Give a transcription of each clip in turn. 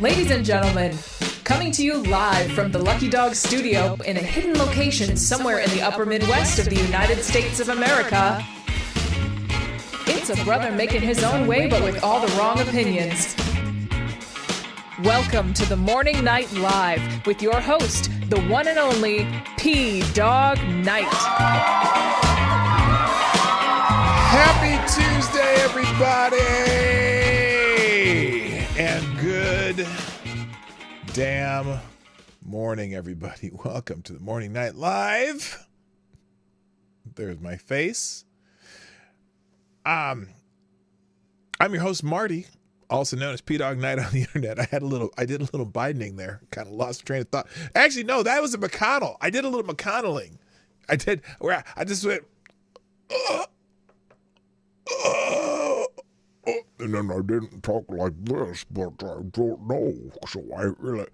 Ladies and gentlemen, coming to you live from the Lucky Dog studio in a hidden location somewhere in the upper Midwest of the United States of America, it's a brother making his own way but with all the wrong opinions. Welcome to the Morning Night Live with your host, the one and only P-Dog Knight. Happy Tuesday, everybody! And good damn morning, everybody. Welcome to the Morning Night Live. There's my face. I'm your host, Marty, also known as P-Dog Knight on the internet. I did a little Bidening there. Kind of lost the train of thought. Actually, no, that was a McConnell. I did a little McConnelling. I just went, and then I didn't talk like this, but I don't know. So I really,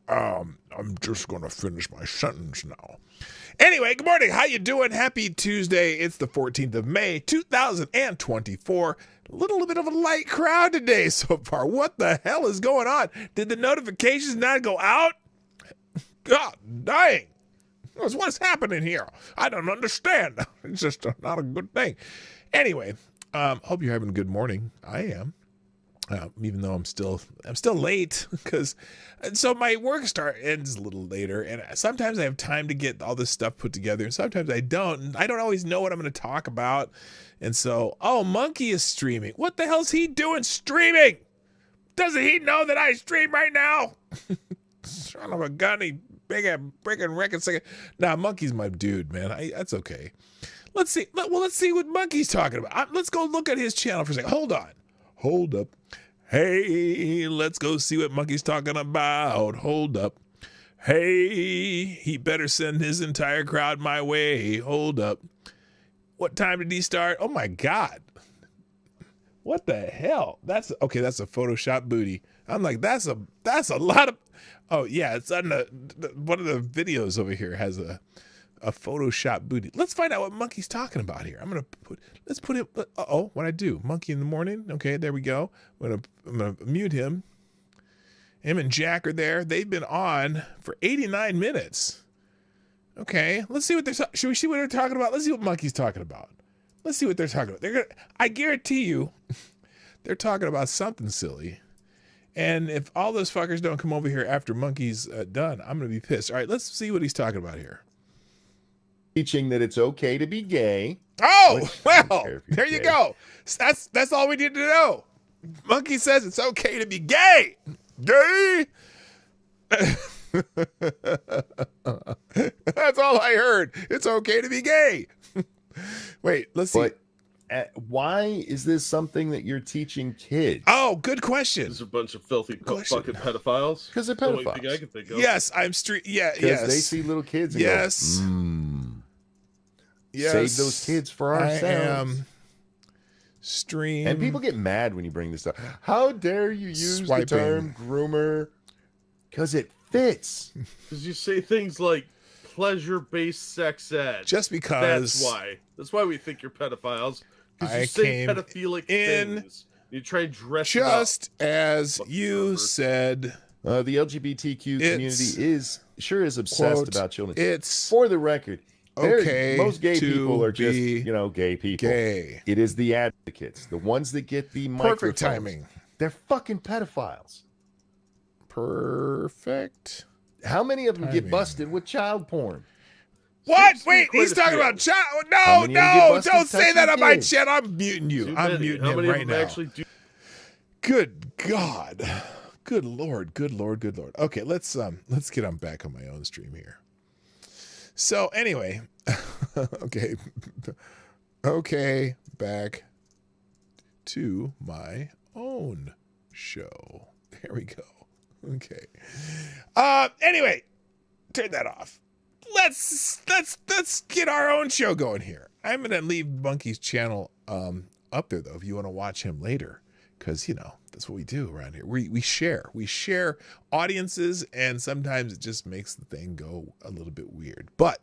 I'm just going to finish my sentence now. Anyway, good morning. How you doing? Happy Tuesday. It's the 14th of May, 2024. A little bit of a light crowd today so far. What the hell is going on? Did the notifications not go out? God dang. What's happening here? I don't understand. It's just not a good thing. Anyway, hope you're having a good morning. I am. Even though I'm still late so my work ends a little later, and sometimes I have time to get all this stuff put together, and sometimes I don't. And I don't always know what I'm going to talk about, and so Monkey is streaming. What the hell's he doing streaming? Doesn't he know that I stream right now? Son of a gun, he breaking records. Nah, Monkey's my dude, man. That's okay. Let's see what Monkey's talking about. Let's go look at his channel for a second. Hold up. Hey, let's go see what Monkey's talking about. Hold up. Hey, he better send his entire crowd my way. Hold up. What time did he start? Oh my God. What the hell? That's a Photoshop booty. I'm like, that's a lot of, oh yeah, it's on one of the videos over here has a Photoshop booty. Let's find out what Monkey's talking about here. Let's put him, what I do? Monkey in the morning. Okay, there we go. I'm gonna mute him. Him and Jack are there. They've been on for 89 minutes. Okay, let's see what should we see what they're talking about? Let's see what Monkey's talking about. Let's see what they're talking about. I guarantee you, they're talking about something silly. And if all those fuckers don't come over here after Monkey's done, I'm gonna be pissed. All right, let's see what he's talking about here. Teaching that it's okay to be gay. Oh, well, there you go. That's all we need to know. Monkey says it's okay to be gay. Gay? That's all I heard. It's okay to be gay. Wait, let's see. But why is this something that you're teaching kids? Oh, good question. There's a bunch of filthy fucking pedophiles. Because they're pedophiles. The only thing I can think of. Yes, yes. Because they see little kids and yes. Go, yes. Save those kids for ourselves. Stream. And people get mad when you bring this up. How dare you use the term groomer? Because it fits. Because you say things like pleasure-based sex ed. Just because. That's why we think you're pedophiles. Because you say pedophilic things. You try to dress it up. Just as you said. The LGBTQ community is obsessed quote, about children. It's for the record. Okay, most gay people are just, gay people. Gay. It is the advocates, the ones that get the microphones. Perfect timing. They're fucking pedophiles. Perfect. How many of them get busted with child porn? What? Wait, he's talking about child. No, don't say that on my chat. I'm muting you. I'm muting him right now. Good God. Good Lord. Okay, let's get on back on my own stream here. So anyway, okay, back to my own show. There we go. Okay. Anyway, turn that off. Let's get our own show going here. I'm gonna leave Monkey's channel up there though if you want to watch him later, because that's what we do around here. We share audiences, and sometimes it just makes the thing go a little bit weird. But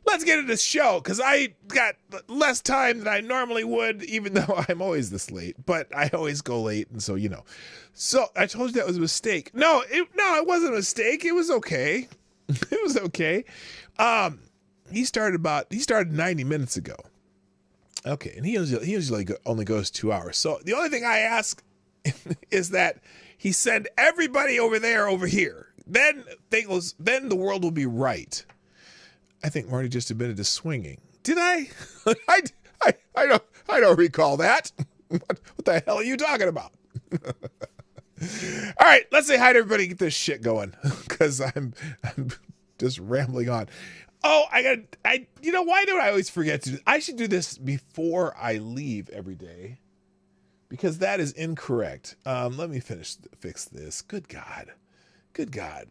let's get into this show, because I got less time than I normally would, even though I'm always this late. But I always go late, and so, you know. So I told you that was a mistake. No, it wasn't a mistake. It was okay. It was okay. He started 90 minutes ago. Okay, and he usually only goes 2 hours. So the only thing I ask is that he send everybody over here. Then the world will be right. I think Marty just admitted to swinging. Did I? I don't recall that. What the hell are you talking about? All right, let's say hi to everybody. Get this shit going, because I'm just rambling on. Oh, you know, why do I always forget to do this? I should do this before I leave every day, because that is incorrect. Let me fix this. Good God.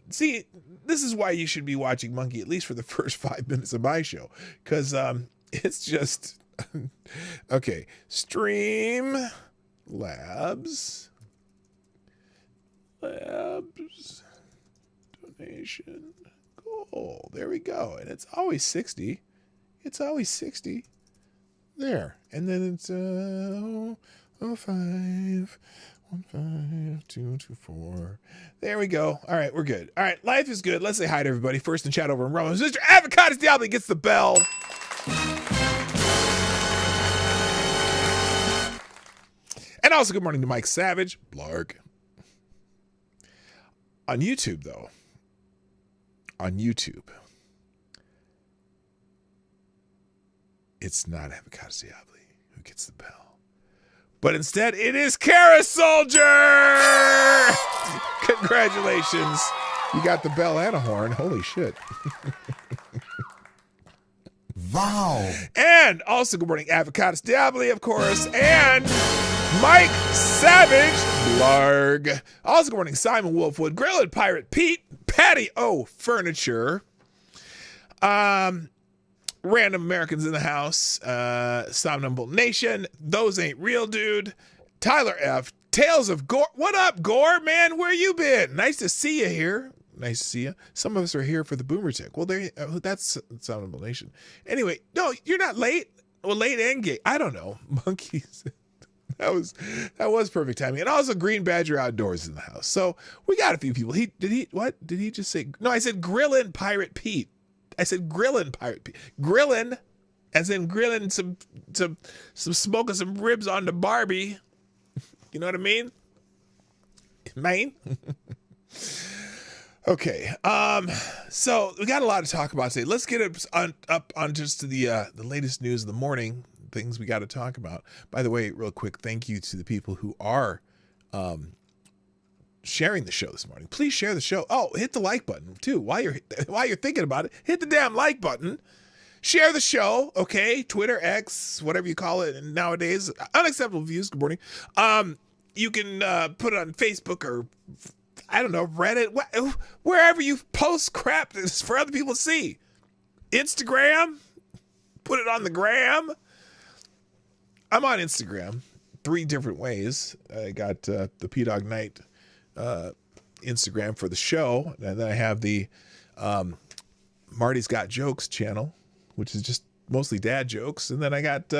See, this is why you should be watching Monkey, at least for the first 5 minutes of my show, because it's just okay. Stream labs donation. Cool. There we go. And it's always 60. There. And then it's 05152224. There we go. All right, we're good. All right, life is good. Let's say hi to everybody. First in chat over in Rome, Mr. Avocados Diablo gets the bell. And also good morning to Mike Savage, Blarg. On YouTube, though. It's not Avocados Diablo who gets the bell, but instead it is Kara Soldier. Congratulations, you got the bell and a horn. Holy shit. Wow. And also good morning Avocados Diablo, of course, and Mike Savage, Blarg. Also good morning Simon Wolfwood, Grilled Pirate Pete, Patty O Furniture, Random Americans in the House, Somnambule Nation, Those Ain't Real Dude, Tyler F, Tales of Gore. What up, Gore, man? Where you been? Nice to see you here. Nice to see you. Some of us are here for the Boomer Tick. Well, that's Somnambule Nation. Anyway, no, you're not late. Well, late and gay. I don't know. Monkeys. That was perfect timing. And also Green Badger Outdoors in the house. So we got a few people. What did he just say? No, I said Grillin' Pirate Pete. I said Grillin' Pirate Pete. Grillin', as in grilling some smoking some ribs on the Barbie. You know what I mean? Man. Okay. So we got a lot to talk about today. Let's get it up on just to the latest news of the morning. Things we got to talk about. By the way, real quick, thank you to the people who are sharing the show this morning. Please share the show. Oh, hit the like button too. While you're thinking about it, hit the damn like button. Share the show, okay? Twitter, X, whatever you call it. And nowadays, unacceptable views. Good morning. You can put it on Facebook or I don't know, Reddit, wherever you post crap that's for other people to see. Instagram, put it on the gram. I'm on Instagram 3 different ways. I got the P-Dog Night Instagram for the show, and then I have the Marty's Got Jokes channel, which is just mostly dad jokes, and then I got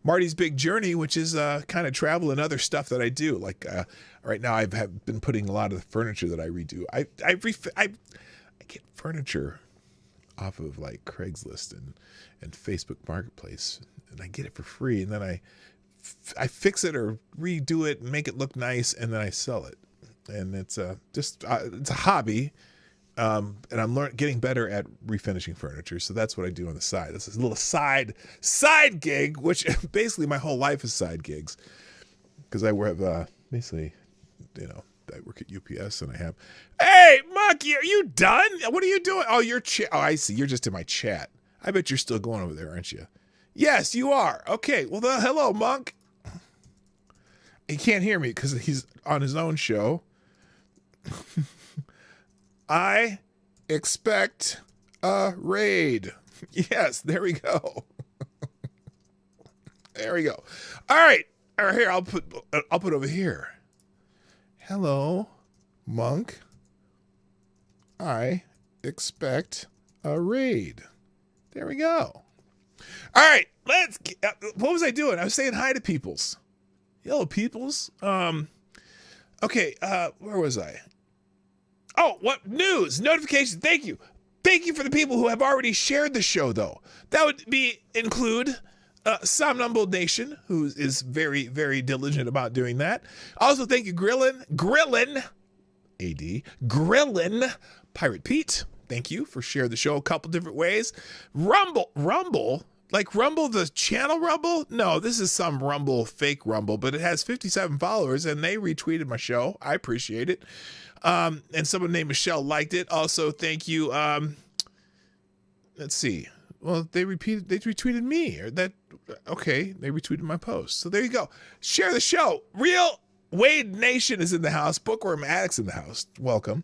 Marty's Big Journey, which is kind of travel and other stuff that I do. Like right now, I've been putting a lot of the furniture that I redo. I get furniture off of like Craigslist and Facebook Marketplace. And I get it for free, and then I fix it or redo it and make it look nice, and then I sell it. And it's it's a hobby, and I'm getting better at refinishing furniture. So that's what I do on the side. This is a little side gig, which basically my whole life is side gigs, because I have basically, you know, I work at UPS, and I have. Hey, Monkey, are you done? What are you doing? Oh, oh, I see. You're just in my chat. I bet you're still going over there, aren't you? Yes, you are. Okay. Well, hello, Monk. He can't hear me because he's on his own show. I expect a raid. Yes, there we go. There we go. All right. Here, I'll put over here. Hello, Monk. I expect a raid. There we go. All right, let's get, what was I doing? I was saying hi to peoples. Hello, peoples. Okay, where was I? Oh, what news? Notifications. Thank you. Thank you for the people who have already shared the show, though. That would include Somnambul Nation, who is very, very diligent about doing that. Also, thank you, Grillin, Pirate Pete. Thank you for sharing the show a couple different ways. Rumble, like Rumble, the channel Rumble? No, this is some Rumble, fake Rumble, but it has 57 followers, and they retweeted my show. I appreciate it. And someone named Michelle liked it. Also, thank you. Let's see. Well, they retweeted me. Okay, they retweeted my post. So there you go. Share the show. Real Wade Nation is in the house. Bookworm Addict's in the house. Welcome.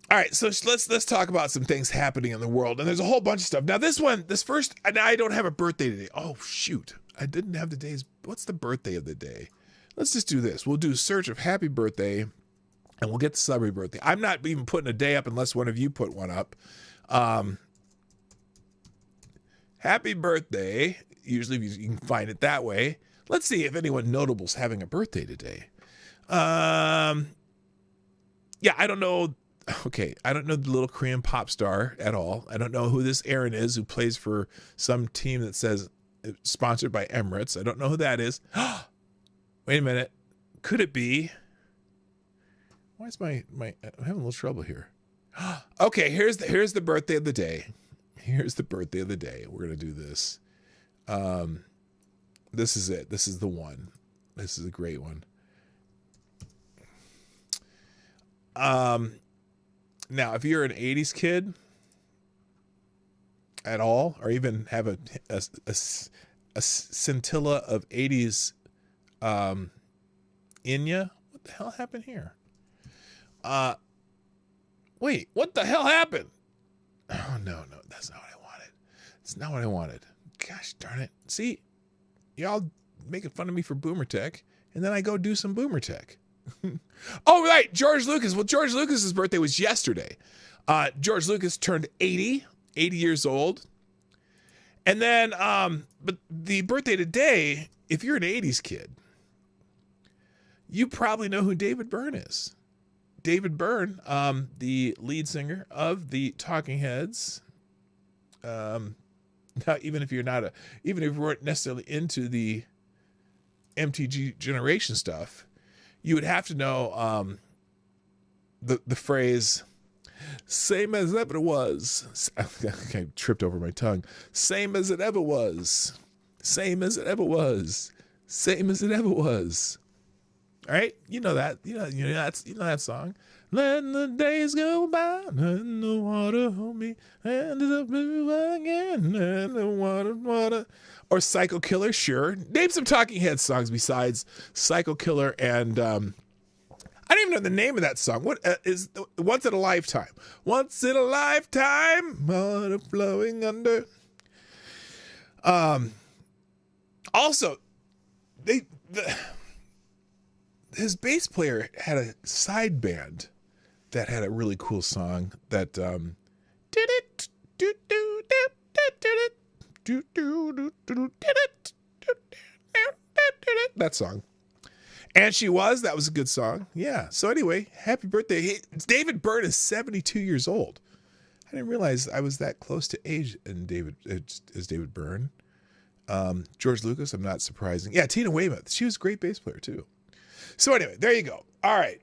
All right, so let's talk about some things happening in the world. And there's a whole bunch of stuff. Now this first, and I don't have a birthday today. Oh, shoot. I didn't have what's the birthday of the day? Let's just do this. We'll do a search of happy birthday, and we'll get the celebrity birthday. I'm not even putting a day up unless one of you put one up. Happy birthday. Usually you can find it that way. Let's see if anyone notable's having a birthday today. Yeah, I don't know. Okay, I don't know the little Korean pop star at all. I don't know who this Aaron is who plays for some team that says sponsored by Emirates. I don't know who that is. Wait a minute. Could it be? Why is I'm having a little trouble here. Okay, here's the birthday of the day. Here's the birthday of the day. We're going to do this. This is it. This is the one. This is a great one. Now, if you're an 80s kid at all, or even have a scintilla of 80s in you, what the hell happened here? Wait, what the hell happened? Oh, no, that's not what I wanted. It's not what I wanted. Gosh darn it. See, y'all making fun of me for Boomer Tech, and then I go do some Boomer Tech. Oh, right, George Lucas. Well, George Lucas's birthday was yesterday. George Lucas turned 80 years old. And then, but the birthday today, if you're an 80s kid, you probably know who David Byrne is. David Byrne, the lead singer of the Talking Heads. Now, even if you weren't necessarily into the MTG generation stuff, you would have to know the phrase "same as ever was." I tripped over my tongue. Same as it ever was. Same as it ever was. Same as it ever was. All right, you know that. You know that song. Let the days go by and the water hold me and the blue again and the water. Or Psycho Killer, sure. Name some Talking Heads songs besides Psycho Killer and I don't even know the name of that song. What is Once in a Lifetime? Once in a lifetime, water flowing under. Also, his bass player had a side band that had a really cool song that that song. And that was a good song. Yeah. So anyway, happy birthday. David Byrne is 72 years old. I didn't realize I was that close to age as David Byrne. George Lucas, I'm not surprising. Yeah, Tina Weymouth. She was a great bass player too. So anyway, there you go. All right.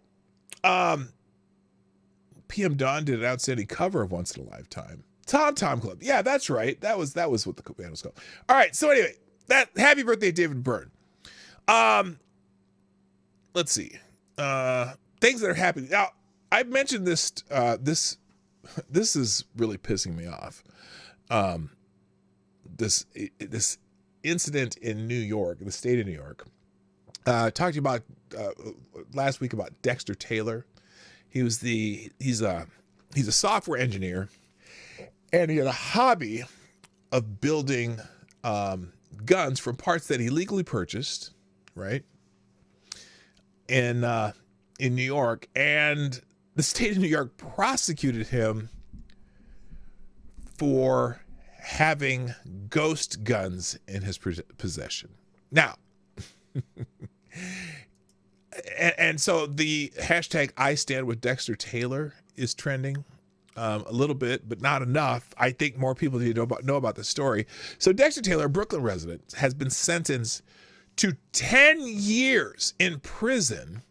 PM Dawn did an outstanding cover of Once in a Lifetime. Tom Club. Yeah, that's right. That was what the band was called. All right. So anyway, happy birthday, David Byrne. Let's see. Things that are happening. Now, I've mentioned this, this is really pissing me off. This incident in New York, the state of New York. Talked to you about last week about Dexter Taylor. He's a software engineer, and he had a hobby of building guns from parts that he legally purchased, right? In New York, and the state of New York prosecuted him for having ghost guns in his possession. Now, and so the hashtag I stand with Dexter Taylor is trending a little bit, but not enough. I think more people need to know about the story. So Dexter Taylor, a Brooklyn resident, has been sentenced to 10 years in prison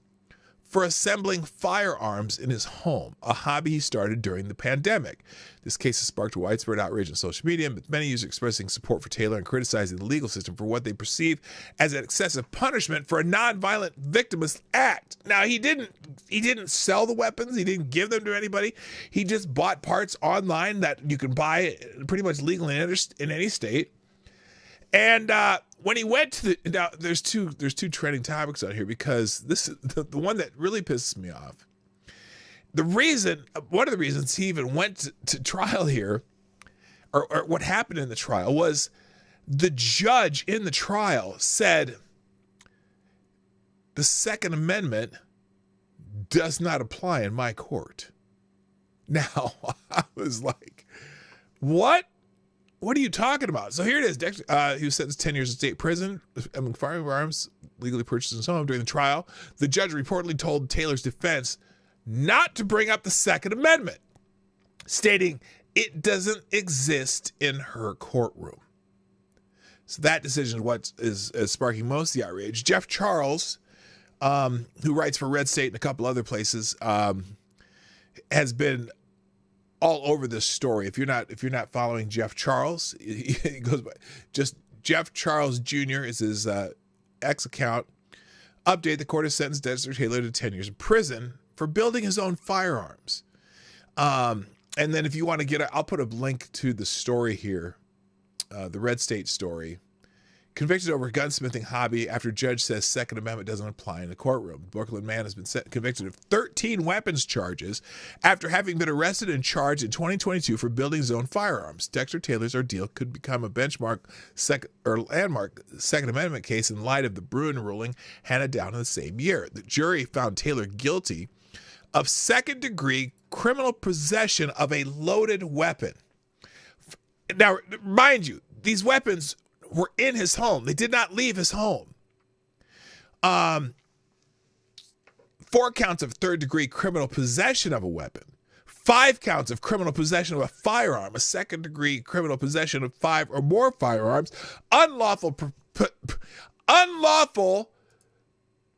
for assembling firearms in his home, a hobby he started during the pandemic. This case has sparked widespread outrage on social media, with many users expressing support for Taylor and criticizing the legal system for what they perceive as an excessive punishment for a nonviolent victimless act. Now, he didn't sell the weapons. He didn't give them to anybody. He just bought parts online that you can buy pretty much legally in any state. And when he went to now there's two trending topics on here, because this is the one that really pisses me off. One of the reasons he even went to trial here, or what happened in the trial, was the judge in the trial said the Second Amendment does not apply in my court. Now, I was like, what? What are you talking about? So here it is. Dexter, he was sentenced to 10 years in state prison among firearms legally purchased in his home. During the trial, the judge reportedly told Taylor's defense not to bring up the Second Amendment, stating it doesn't exist in her courtroom. So that decision is what is sparking most of the outrage. Jeff Charles, who writes for Red State and a couple other places, has been all over this story. If you're not following Jeff Charles, he goes by just Jeff Charles Jr. is his X account. Update: the court has sentenced Dexter Taylor to 10 years in prison for building his own firearms. And then if you want to I'll put a link to the story here, the Red State story. Convicted over gunsmithing hobby after judge says Second Amendment doesn't apply in the courtroom. The Brooklyn man has been convicted of 13 weapons charges after having been arrested and charged in 2022 for building his own firearms. Dexter Taylor's ordeal could become a landmark Second Amendment case in light of the Bruin ruling handed down in the same year. The jury found Taylor guilty of second-degree criminal possession of a loaded weapon. Now, mind you, these weapons were in his home. They did not leave his home. 4 counts of third-degree criminal possession of a weapon. 5 counts of criminal possession of a firearm. A second-degree criminal possession of 5 or more firearms. Unlawful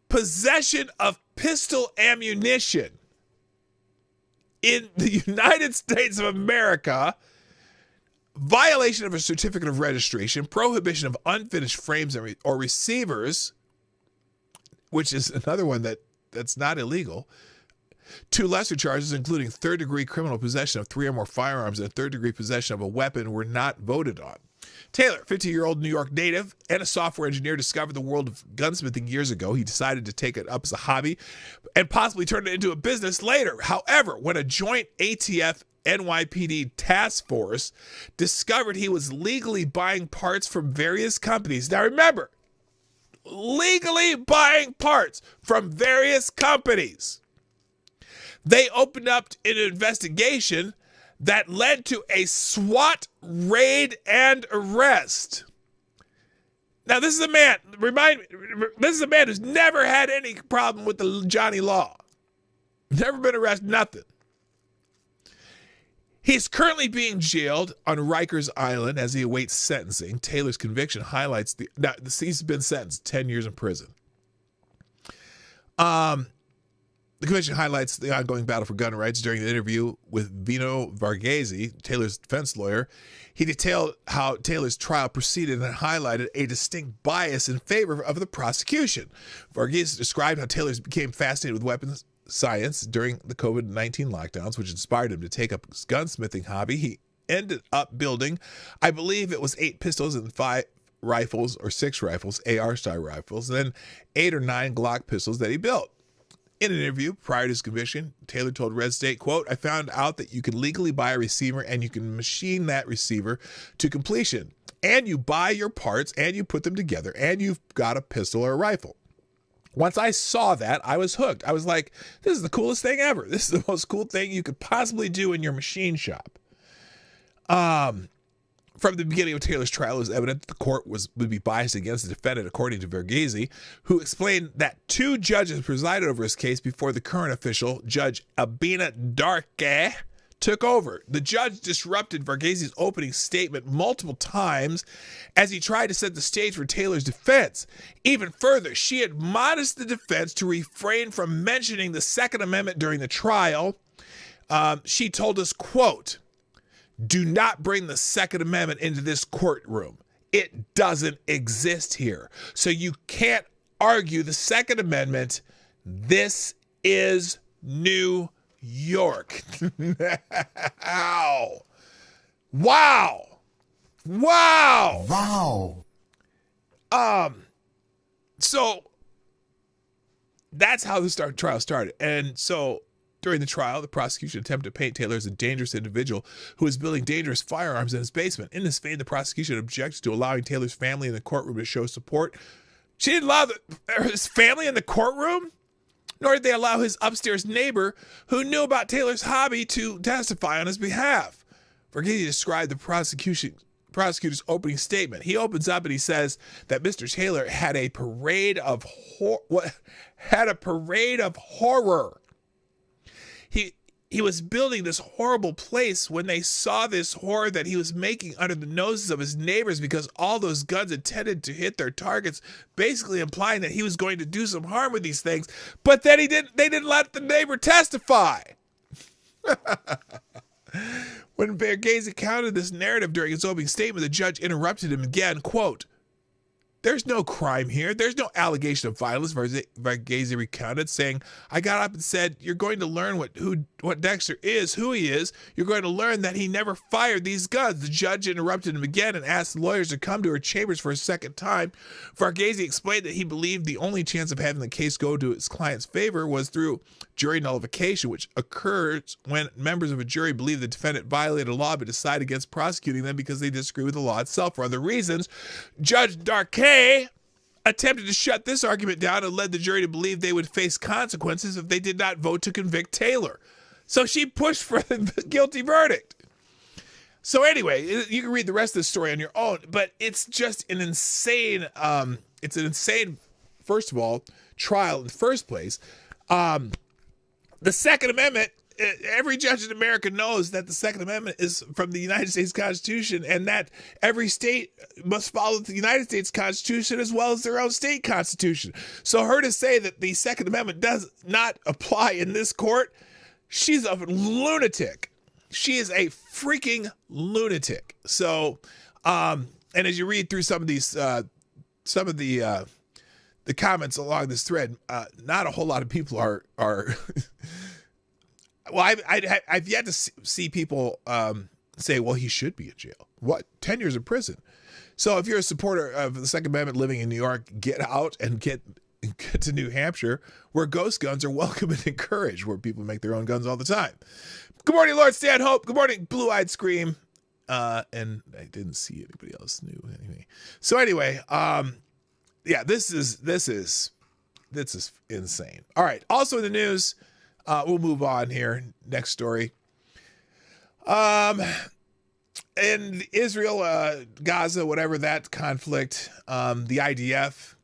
possession of pistol ammunition in the United States of America. Violation of a certificate of registration, prohibition of unfinished frames or receivers, which is another one that's not illegal. 2 lesser charges, including third-degree criminal possession of 3 or more firearms and third-degree possession of a weapon, were not voted on. Taylor, 50-year-old New York native and a software engineer, discovered the world of gunsmithing years ago. He decided to take it up as a hobby and possibly turn it into a business later. However, when a joint ATF NYPD task force discovered he was legally buying parts from various companies. Now remember, legally buying parts from various companies. They opened up an investigation that led to a SWAT raid and arrest. Now this is a man, this is a man who's never had any problem with the Johnny Law. Never been arrested, nothing. He's currently being jailed on Rikers Island as he awaits sentencing. Taylor's conviction highlights he's been sentenced 10 years in prison. The conviction highlights the ongoing battle for gun rights. During the interview with Vino Varghese, Taylor's defense lawyer, he detailed how Taylor's trial proceeded and highlighted a distinct bias in favor of the prosecution. Varghese described how Taylor became fascinated with weapons science during the COVID-19 lockdowns, which inspired him to take up his gunsmithing hobby. He ended up building, I believe it was 8 pistols and 5 rifles or 6 rifles, AR-style rifles, and then 8 or 9 Glock pistols that he built. In an interview prior to his conviction, Taylor told Red State, quote, "I found out that you can legally buy a receiver and you can machine that receiver to completion. And you buy your parts and you put them together and you've got a pistol or a rifle. Once I saw that, I was hooked. I was like, this is the coolest thing ever. This is the most cool thing you could possibly do in your machine shop." From the beginning of Taylor's trial, it was evident that the court would be biased against the defendant, according to Verghese, who explained that 2 judges presided over his case before the current official, Judge Abina Darke, took over. The judge disrupted Verghese's opening statement multiple times as he tried to set the stage for Taylor's defense. Even further, she admonished the defense to refrain from mentioning the Second Amendment during the trial. She told us, quote, "Do not bring the Second Amendment into this courtroom. It doesn't exist here. So you can't argue the Second Amendment. This is New York." Wow. Wow. Wow. Wow. So that's how the trial started. And so during the trial, the prosecution attempted to paint Taylor as a dangerous individual who was building dangerous firearms in his basement. In this vein, the prosecution objected to allowing Taylor's family in the courtroom to show support. She didn't allow his family in the courtroom, nor did they allow his upstairs neighbor, who knew about Taylor's hobby, to testify on his behalf. Verghese described the prosecutor's opening statement. He opens up and he says that Mr. Taylor had a parade of horror. He was building this horrible place when they saw this horror that he was making under the noses of his neighbors, because all those guns intended to hit their targets, basically implying that he was going to do some harm with these things. But then they didn't let the neighbor testify. When Verghese countered this narrative during his opening statement, the judge interrupted him again, quote, "There's no crime here. There's no allegation of violence," Verghese recounted, saying, "I got up and said, you're going to learn what Dexter is, who he is. You're going to learn that he never fired these guns." The judge interrupted him again and asked the lawyers to come to her chambers for a second time. Verghese explained that he believed the only chance of having the case go to his client's favor was through jury nullification, which occurs when members of a jury believe the defendant violated a law but decide against prosecuting them because they disagree with the law itself for other reasons. Judge Darke attempted to shut this argument down and led the jury to believe they would face consequences if they did not vote to convict Taylor. So she pushed for the guilty verdict. So anyway, you can read the rest of the story on your own, but it's just an insane, first of all, trial in the first place. The Second Amendment, every judge in America knows that the Second Amendment is from the United States Constitution, and that every state must follow the United States Constitution as well as their own state constitution. So her to say that the Second Amendment does not apply in this court, she's a lunatic. She is a freaking lunatic. So, and as you read through some of the comments along this thread, not a whole lot of people are well, I've yet to see people say, well, he should be in jail. What? 10 years in prison. So if you're a supporter of the Second Amendment living in New York, get out and get to New Hampshire, where ghost guns are welcome and encouraged, where people make their own guns all the time. Good morning, Lord Stanhope. Good morning, Blue-Eyed Scream. And I didn't see anybody else new anyway. So anyway, yeah, this is insane. All right. Also in the news, we'll move on here. Next story. In Israel, Gaza, whatever that conflict, the IDF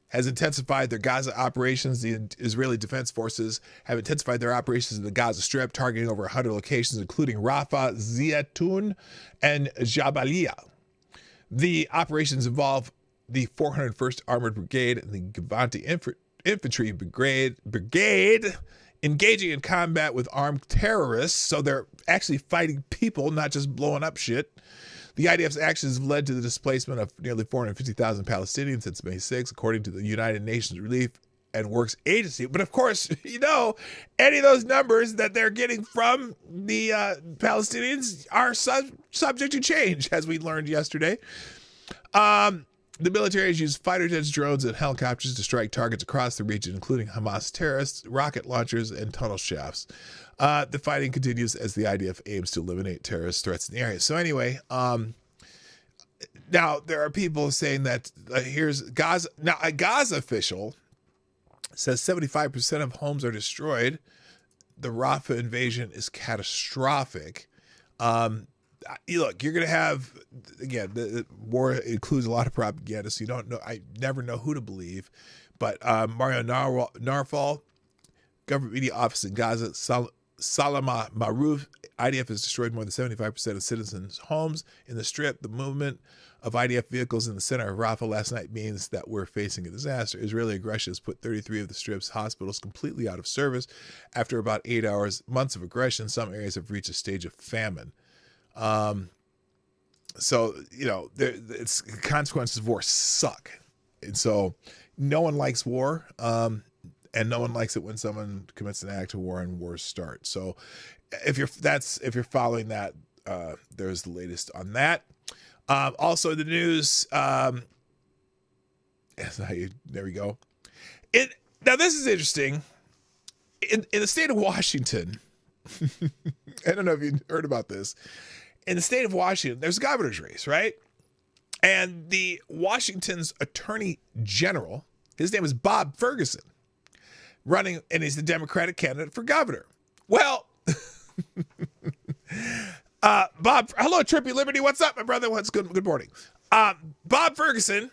has intensified their Gaza operations. The Israeli Defense Forces have intensified their operations in the Gaza Strip, targeting over 100 locations, including Rafah, Zaytun, and Jabalia. The operations involve the 401st Armored Brigade and the Gavanti Infantry Brigade engaging in combat with armed terrorists. So they're actually fighting people, not just blowing up shit. The IDF's actions have led to the displacement of nearly 450,000 Palestinians since May 6, according to the United Nations Relief and Works Agency. But of course, you know, any of those numbers that they're getting from the Palestinians are subject to change, as we learned yesterday. The military has used fighter jets, drones, and helicopters to strike targets across the region, including Hamas terrorists, rocket launchers, and tunnel shafts. The fighting continues as the IDF aims to eliminate terrorist threats in the area. So anyway, now there are people saying that here's Gaza. Now, a Gaza official says 75% of homes are destroyed. The Rafah invasion is catastrophic. look, you're going to have, again, the war includes a lot of propaganda, so you don't know. I never know who to believe. But Mario Narfal, government media office in Gaza, Salama Maruf, IDF has destroyed more than 75% of citizens' homes in the Strip. The movement of IDF vehicles in the center of Rafah last night means that we're facing a disaster. Israeli aggression has put 33 of the Strip's hospitals completely out of service. After about 8 months of aggression, some areas have reached a stage of famine. So, it's consequences of war suck. And so no one likes war. And no one likes it when someone commits an act of war and wars start. So if you're following that, there's the latest on that. Also the news, there we go. Now this is interesting. In the state of Washington, I don't know if you heard about this. In the state of Washington, there's a governor's race, right? And the Washington's attorney general, his name is Bob Ferguson, running, and he's the Democratic candidate for governor. Well, Bob, hello, Trippy Liberty. What's up, my brother? What's good? Good morning. Bob Ferguson,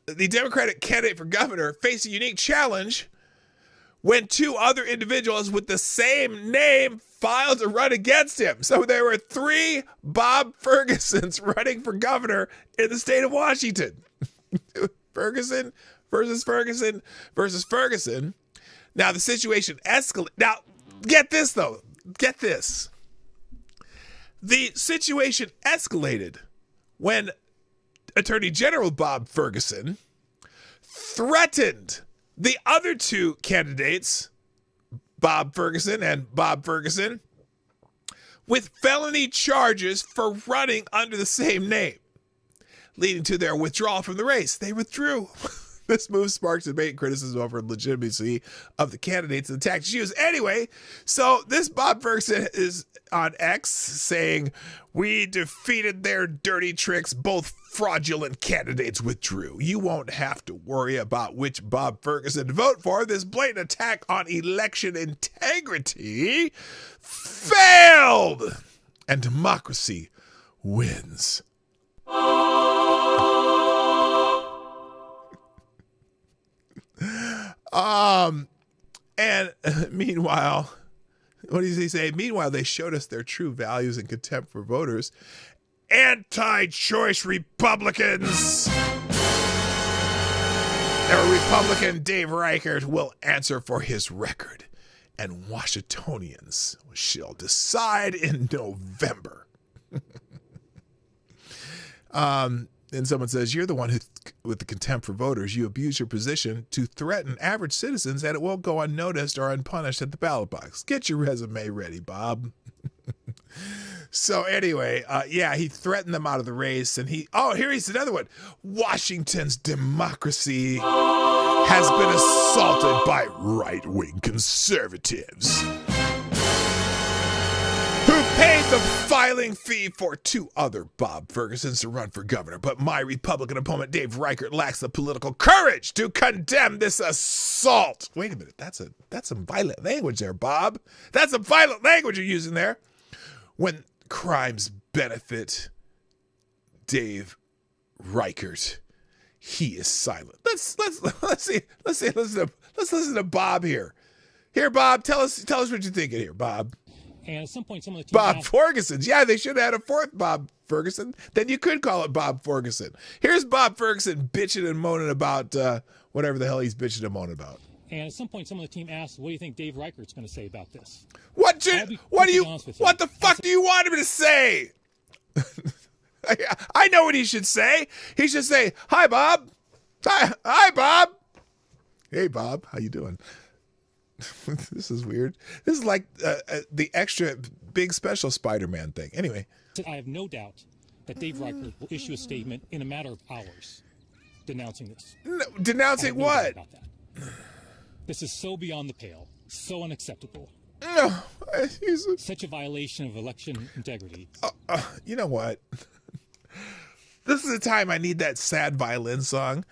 the Democratic candidate for governor, faced a unique challenge when two other individuals with the same name filed to run against him. So there were 3 Bob Fergusons running for governor in the state of Washington. Ferguson versus Ferguson versus Ferguson. Now the situation escalated. Now, get this though. Get this. The situation escalated when Attorney General Bob Ferguson threatened the other 2 candidates, Bob Ferguson and Bob Ferguson, with felony charges for running under the same name, leading to their withdrawal from the race. They withdrew. This move sparked debate and criticism over the legitimacy of the candidates and the tactics used. Anyway, so this Bob Ferguson is on X saying, "We defeated their dirty tricks. Both fraudulent candidates withdrew. You won't have to worry about which Bob Ferguson to vote for. This blatant attack on election integrity failed, and democracy wins." And meanwhile, what does he say? Meanwhile, they showed us their true values and contempt for voters. Anti-choice Republicans. Our Republican Dave Reichert will answer for his record, and Washingtonians shall decide in November. And someone says, "You're the one who, with the contempt for voters, you abuse your position to threaten average citizens that it won't go unnoticed or unpunished at the ballot box. Get your resume ready, Bob." So anyway, he threatened them out of the race, and here's another one. Washington's democracy has been assaulted by right-wing conservatives who paid the filing fee for 2 other Bob Fergusons to run for governor. But my Republican opponent, Dave Reichert, lacks the political courage to condemn this assault. Wait a minute. That's some violent language there, Bob. That's some violent language you're using there. When crimes benefit Dave Reichert, he is silent. Let's listen to Bob here. Here, Bob, tell us what you're thinking here, Bob. And at some point, some of the team Bob Ferguson. Yeah, they should have had a 4th Bob Ferguson. Then you could call it Bob Ferguson. Here's Bob Ferguson bitching and moaning about whatever the hell he's bitching and moaning about. And at some point, some of the team asked, "What do you think Dave Reichert's going to say about this?" What the fuck do you want him to say? I know what he should say. He should say, "Hi, Bob. Hi, Bob. Hey, Bob. How you doing?" This is weird. This is like the extra big special Spider-Man thing. Anyway. I have no doubt that Dave Reichert will issue a statement in a matter of hours denouncing this. No, denouncing what? About that. This is so beyond the pale, so unacceptable. No, such a violation of election integrity. You know what? This is the time I need that sad violin song.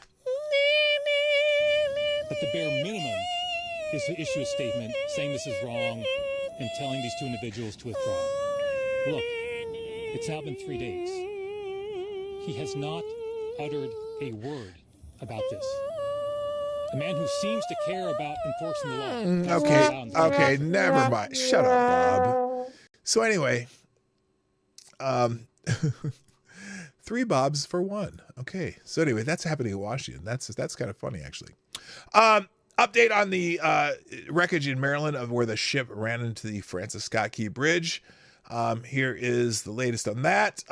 But the bare minimum is to issue a statement saying this is wrong and telling these 2 individuals to withdraw. Look, It's now been 3 days. He has not uttered a word about this. A man who seems to care about enforcing the law. Okay, never mind. Shut up, Bob. So anyway, 3 Bobs for 1. Okay. So anyway, that's happening in Washington. That's kind of funny, actually. Update on the wreckage in Maryland of where the ship ran into the Francis Scott Key Bridge. Here is the latest on that.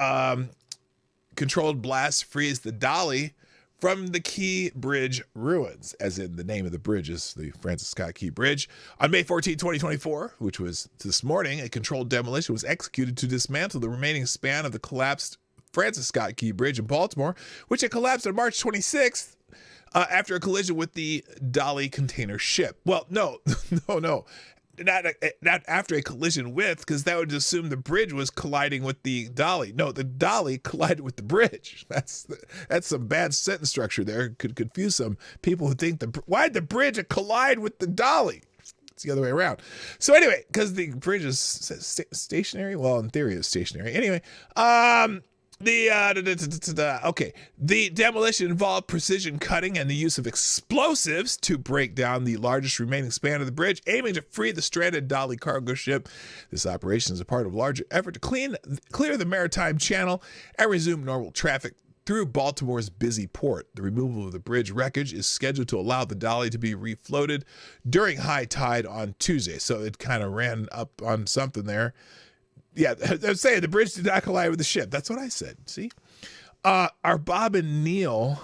Controlled blasts freeze the Dolly from the Key Bridge ruins, as in the name of the bridge is the Francis Scott Key Bridge. On May 14, 2024, which was this morning, a controlled demolition was executed to dismantle the remaining span of the collapsed Francis Scott Key Bridge in Baltimore, which had collapsed on March 26th after a collision with the Dolly container ship. Well, no. Not after a collision with, because that would assume the bridge was colliding with the Dolly. No, the Dolly collided with the bridge. That's some bad sentence structure there. Could confuse some people who think why'd the bridge collide with the Dolly? It's the other way around. So anyway, because the bridge is stationary. Well, in theory, it's stationary. Anyway, the demolition involved precision cutting and the use of explosives to break down the largest remaining span of the bridge, aiming to free the stranded Dolly cargo ship. This operation is a part of a larger effort to clear the maritime channel and resume normal traffic through Baltimore's busy port. The removal of the bridge wreckage is scheduled to allow the Dolly to be refloated during high tide on Tuesday. So it kind of ran up on something there. Yeah, I'm saying the bridge did not collide with the ship. That's what I said. See? Are Bob and Neil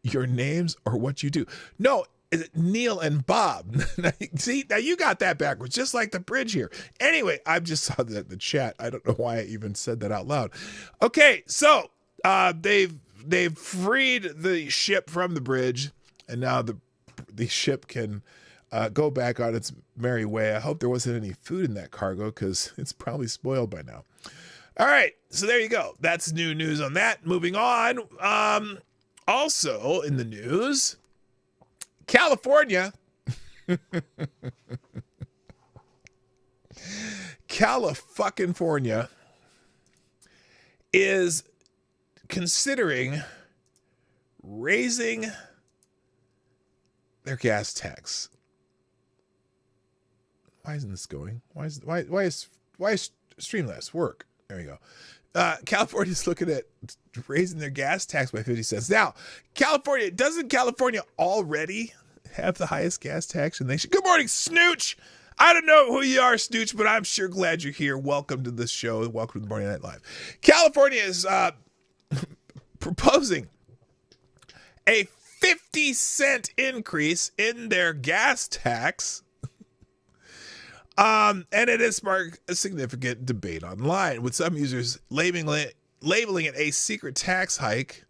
your names or what you do? No, is it Neil and Bob? See, now you got that backwards, just like the bridge here. Anyway, I just saw that in the chat. I don't know why I even said that out loud. Okay, so they've freed the ship from the bridge, and now the ship can go back on its merry way. I hope there wasn't any food in that cargo because it's probably spoiled by now. All right, so there you go. That's new news on that. Moving on. Also in the news, California. California is considering raising their gas tax. Why isn't this going? Why is Streamlabs work? There you go. California's looking at raising their gas tax by 50 cents. Now, doesn't California already have the highest gas tax in the nation? Good morning, Snooch. I don't know who you are, Snooch, but I'm sure glad you're here. Welcome to the show. Welcome to the Morning Night Live. California is proposing a 50-cent increase in their gas tax. And it has sparked a significant debate online, with some users labeling it a secret tax hike.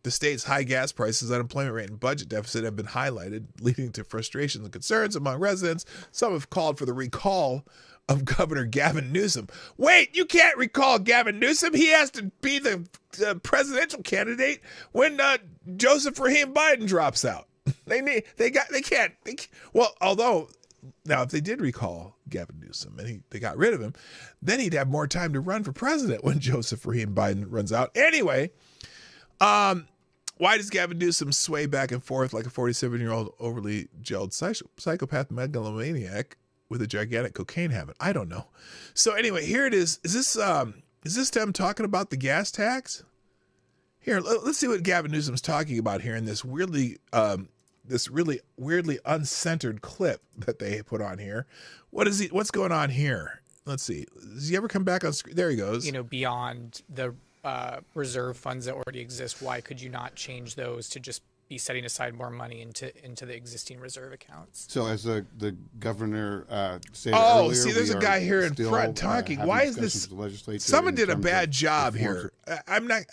The state's high gas prices, unemployment rate, and budget deficit have been highlighted, leading to frustrations and concerns among residents. Some have called for the recall of Governor Gavin Newsom. Wait, you can't recall Gavin Newsom? He has to be the presidential candidate when Joseph Rahim Biden drops out. Although now if they did recall Gavin Newsom and they got rid of him, then he'd have more time to run for president when Joseph Rahim Biden runs out. Anyway, why does Gavin Newsom sway back and forth like a 47-year-old overly gelled psychopath megalomaniac with a gigantic cocaine habit? I don't know. So anyway, here it is. Is this them talking about the gas tax? Here, let's see what Gavin Newsom's talking about here in this really weirdly uncentered clip that they put on here. What's going on here? Let's see. Does he ever come back on screen? There he goes. Beyond the reserve funds that already exist, why could you not change those to just be setting aside more money into the existing reserve accounts? So as the governor stated earlier, see, there's a guy here in front talking. Why is this? Someone did a bad job here. I'm not.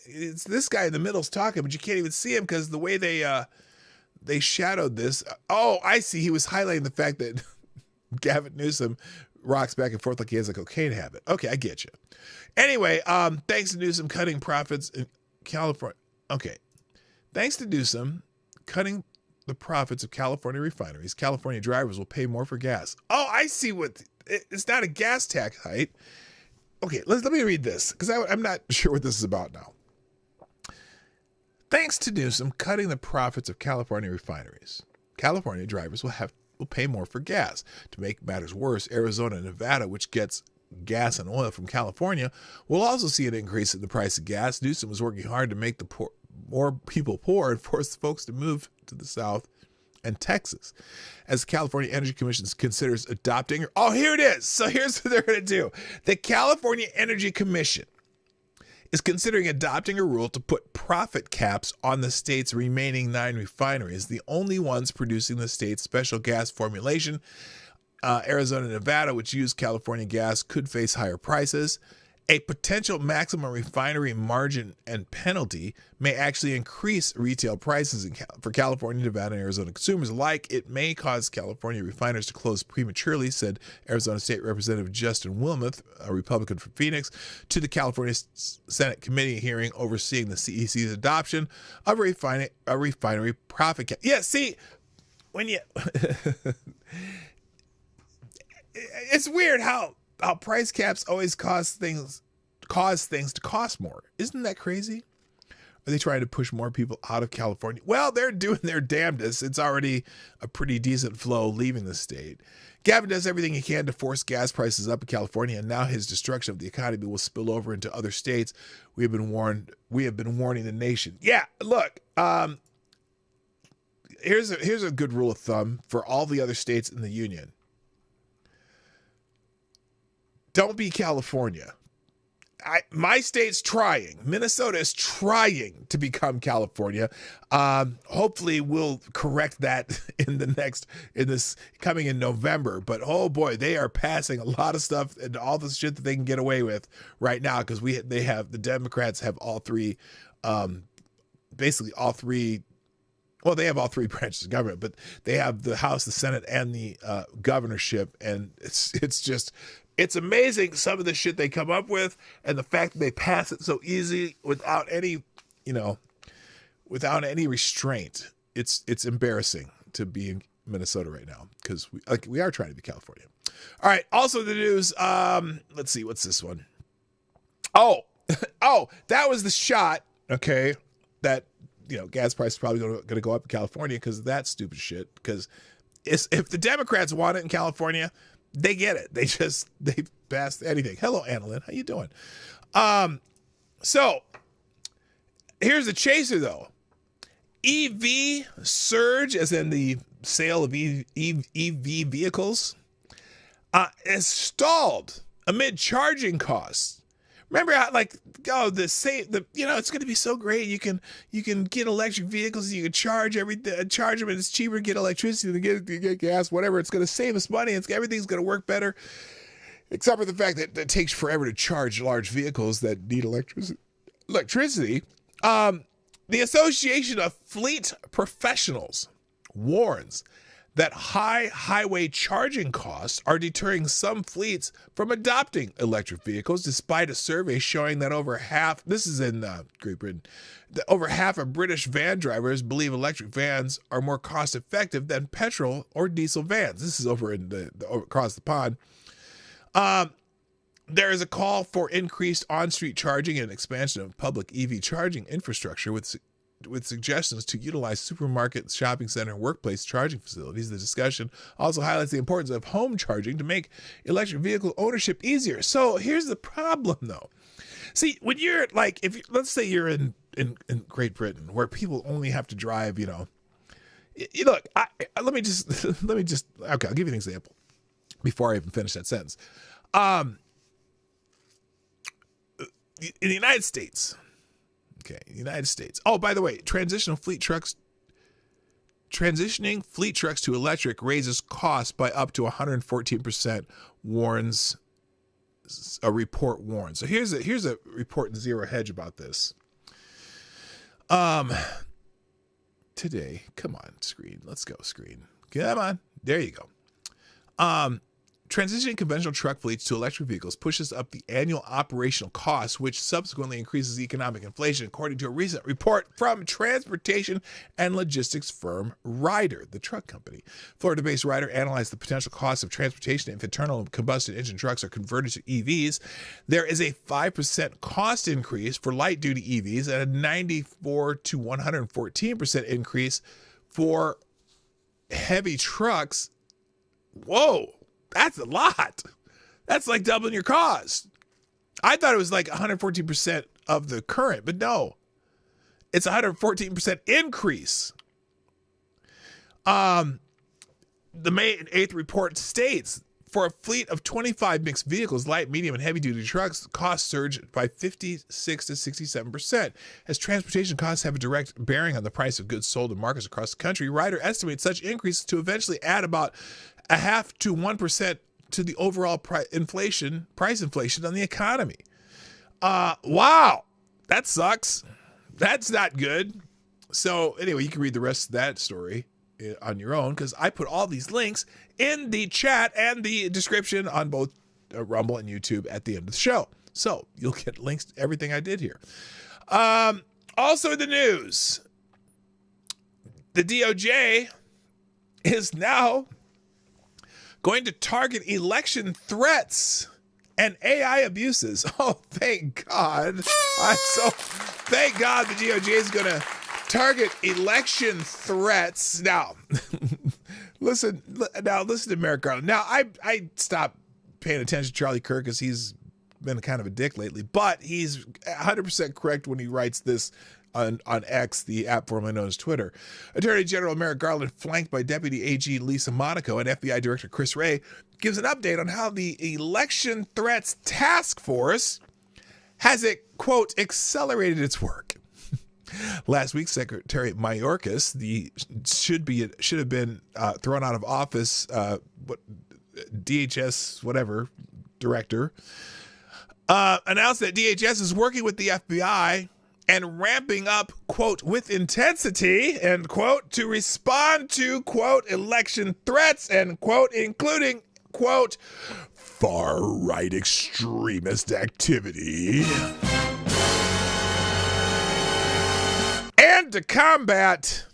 It's this guy in the middle's talking, but you can't even see him because the way they shadowed this. Oh, I see. He was highlighting the fact that Gavin Newsom rocks back and forth like he has a cocaine habit. Okay, I get you. Anyway, thanks to Newsom cutting profits in California. Okay. Thanks to Newsom cutting the profits of California refineries, California drivers will pay more for gas. Oh, I see it's not a gas tax hike. okay, let me read this because I'm not sure what this is about now. Thanks to Newsom cutting the profits of California refineries, California drivers will pay more for gas. To make matters worse, Arizona and Nevada, which gets gas and oil from California, will also see an increase in the price of gas. Newsom is working hard to make more people poor and force folks to move to the South and Texas. As the California Energy Commission considers adopting... Oh, here it is. So here's what they're going to do. The California Energy Commission is considering adopting a rule to put profit caps on the state's remaining 9 refineries, the only ones producing the state's special gas formulation. Arizona and Nevada, which use California gas, could face higher prices. A potential maximum refinery margin and penalty may actually increase retail prices for California, Nevada, and Arizona consumers alike. It may cause California refiners to close prematurely, said Arizona State Representative Justin Wilmoth, a Republican from Phoenix, to the California Senate committee hearing overseeing the CEC's adoption of a refinery profit cap. Yeah, see, when you... it's weird how price caps always cause things to cost more. Isn't that crazy? Are they trying to push more people out of California? Well, they're doing their damnedest. It's already a pretty decent flow leaving the state. Gavin does everything he can to force gas prices up in California, and now his destruction of the economy will spill over into other states. We have been warning the nation. Yeah, look, here's a good rule of thumb for all the other states in the union. Don't be California. My state's trying. Minnesota is trying to become California. Hopefully we'll correct that coming in November. But oh boy, they are passing a lot of stuff and all the shit that they can get away with right now because the Democrats have all three, basically all three. Well, they have all three branches of government, but they have the House, the Senate, and the governorship, and it's amazing some of the shit they come up with and the fact that they pass it so easy without any restraint. It's embarrassing to be in Minnesota right now because we are trying to be California. All right. Also the news. Let's see. What's this one? Oh, that was the shot. Okay. That, gas price is probably going to go up in California because of that stupid shit. Because if the Democrats want it in California, they get it. They pass anything. Hello, Annalyn. How you doing? So here's the chaser, though. EV surge, as in the sale of EV vehicles, is stalled amid charging costs. Remember how it's going to be so great. You can get electric vehicles. You can charge them, and it's cheaper to get electricity than get gas. Whatever. It's going to save us money. Everything's going to work better, except for the fact that it takes forever to charge large vehicles that need electricity. The Association of Fleet Professionals warns that high highway charging costs are deterring some fleets from adopting electric vehicles, despite a survey showing that over half, this is in Great Britain, that over half of British van drivers believe electric vans are more cost effective than petrol or diesel vans. This is over in across the pond. There is a call for increased on-street charging and expansion of public EV charging infrastructure with suggestions to utilize supermarket, shopping center, and workplace charging facilities. The discussion also highlights the importance of home charging to make electric vehicle ownership easier. So here's the problem, though. See, when you're let's say you're in Great Britain, where people only have to drive, look, let me just, okay, I'll give you an example before I even finish that sentence. In the United States. Okay, United States. Oh, by the way, transitioning fleet trucks to electric raises costs by up to 114%, a report warns. So here's a report in Zero Hedge about this. Today, come on, screen. Let's go, screen. Come on. There you go. transitioning conventional truck fleets to electric vehicles pushes up the annual operational costs, which subsequently increases economic inflation, according to a recent report from transportation and logistics firm Ryder, the truck company. Florida-based Ryder analyzed the potential costs of transportation if internal combustion engine trucks are converted to EVs. There is a 5% cost increase for light-duty EVs and a 94 to 114% increase for heavy trucks. Whoa, that's a lot. That's like doubling your cost. I thought it was like 114% of the current, but no, it's 114% increase. The May 8th report states, for a fleet of 25 mixed vehicles, light, medium, and heavy-duty trucks, costs surged by 56 to 67%. As transportation costs have a direct bearing on the price of goods sold in markets across the country, Ryder estimates such increases to eventually add about 0.5 to 1% to the overall price inflation on the economy. Wow, that sucks. That's not good. So anyway, you can read the rest of that story on your own, because I put all these links in the chat and the description on both Rumble and YouTube at the end of the show. So you'll get links to everything I did here. Also in the news, the DOJ is now going to target election threats and AI abuses. Oh, thank God. Thank God the DOJ is going to target election threats. Now, listen to Merrick Garland. Now, I stopped paying attention to Charlie Kirk because he's been kind of a dick lately, but he's 100% correct when he writes this on X, the app formerly known as Twitter. Attorney General Merrick Garland, flanked by Deputy AG Lisa Monaco and FBI Director Chris Wray, gives an update on how the Election Threats Task Force has, quote, accelerated its work. Last week, Secretary Mayorkas, should have been thrown out of office, DHS whatever director, announced that DHS is working with the FBI and ramping up, quote, with intensity, end quote, to respond to, quote, election threats, end quote, including, quote, far-right extremist activity. And to combat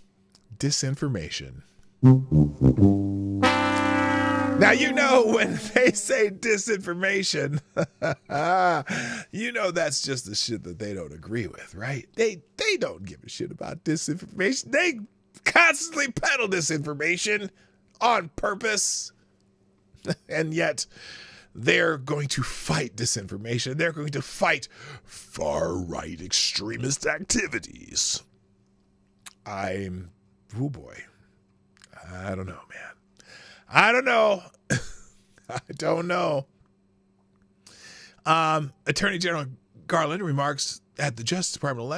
disinformation. Now, you know, when they say disinformation, you know that's just the shit that they don't agree with, right? They don't give a shit about disinformation. They constantly peddle disinformation on purpose. And yet they're going to fight disinformation. They're going to fight far-right extremist activities. Oh boy. I don't know, man. I don't know. Attorney General Garland remarks at the Justice Department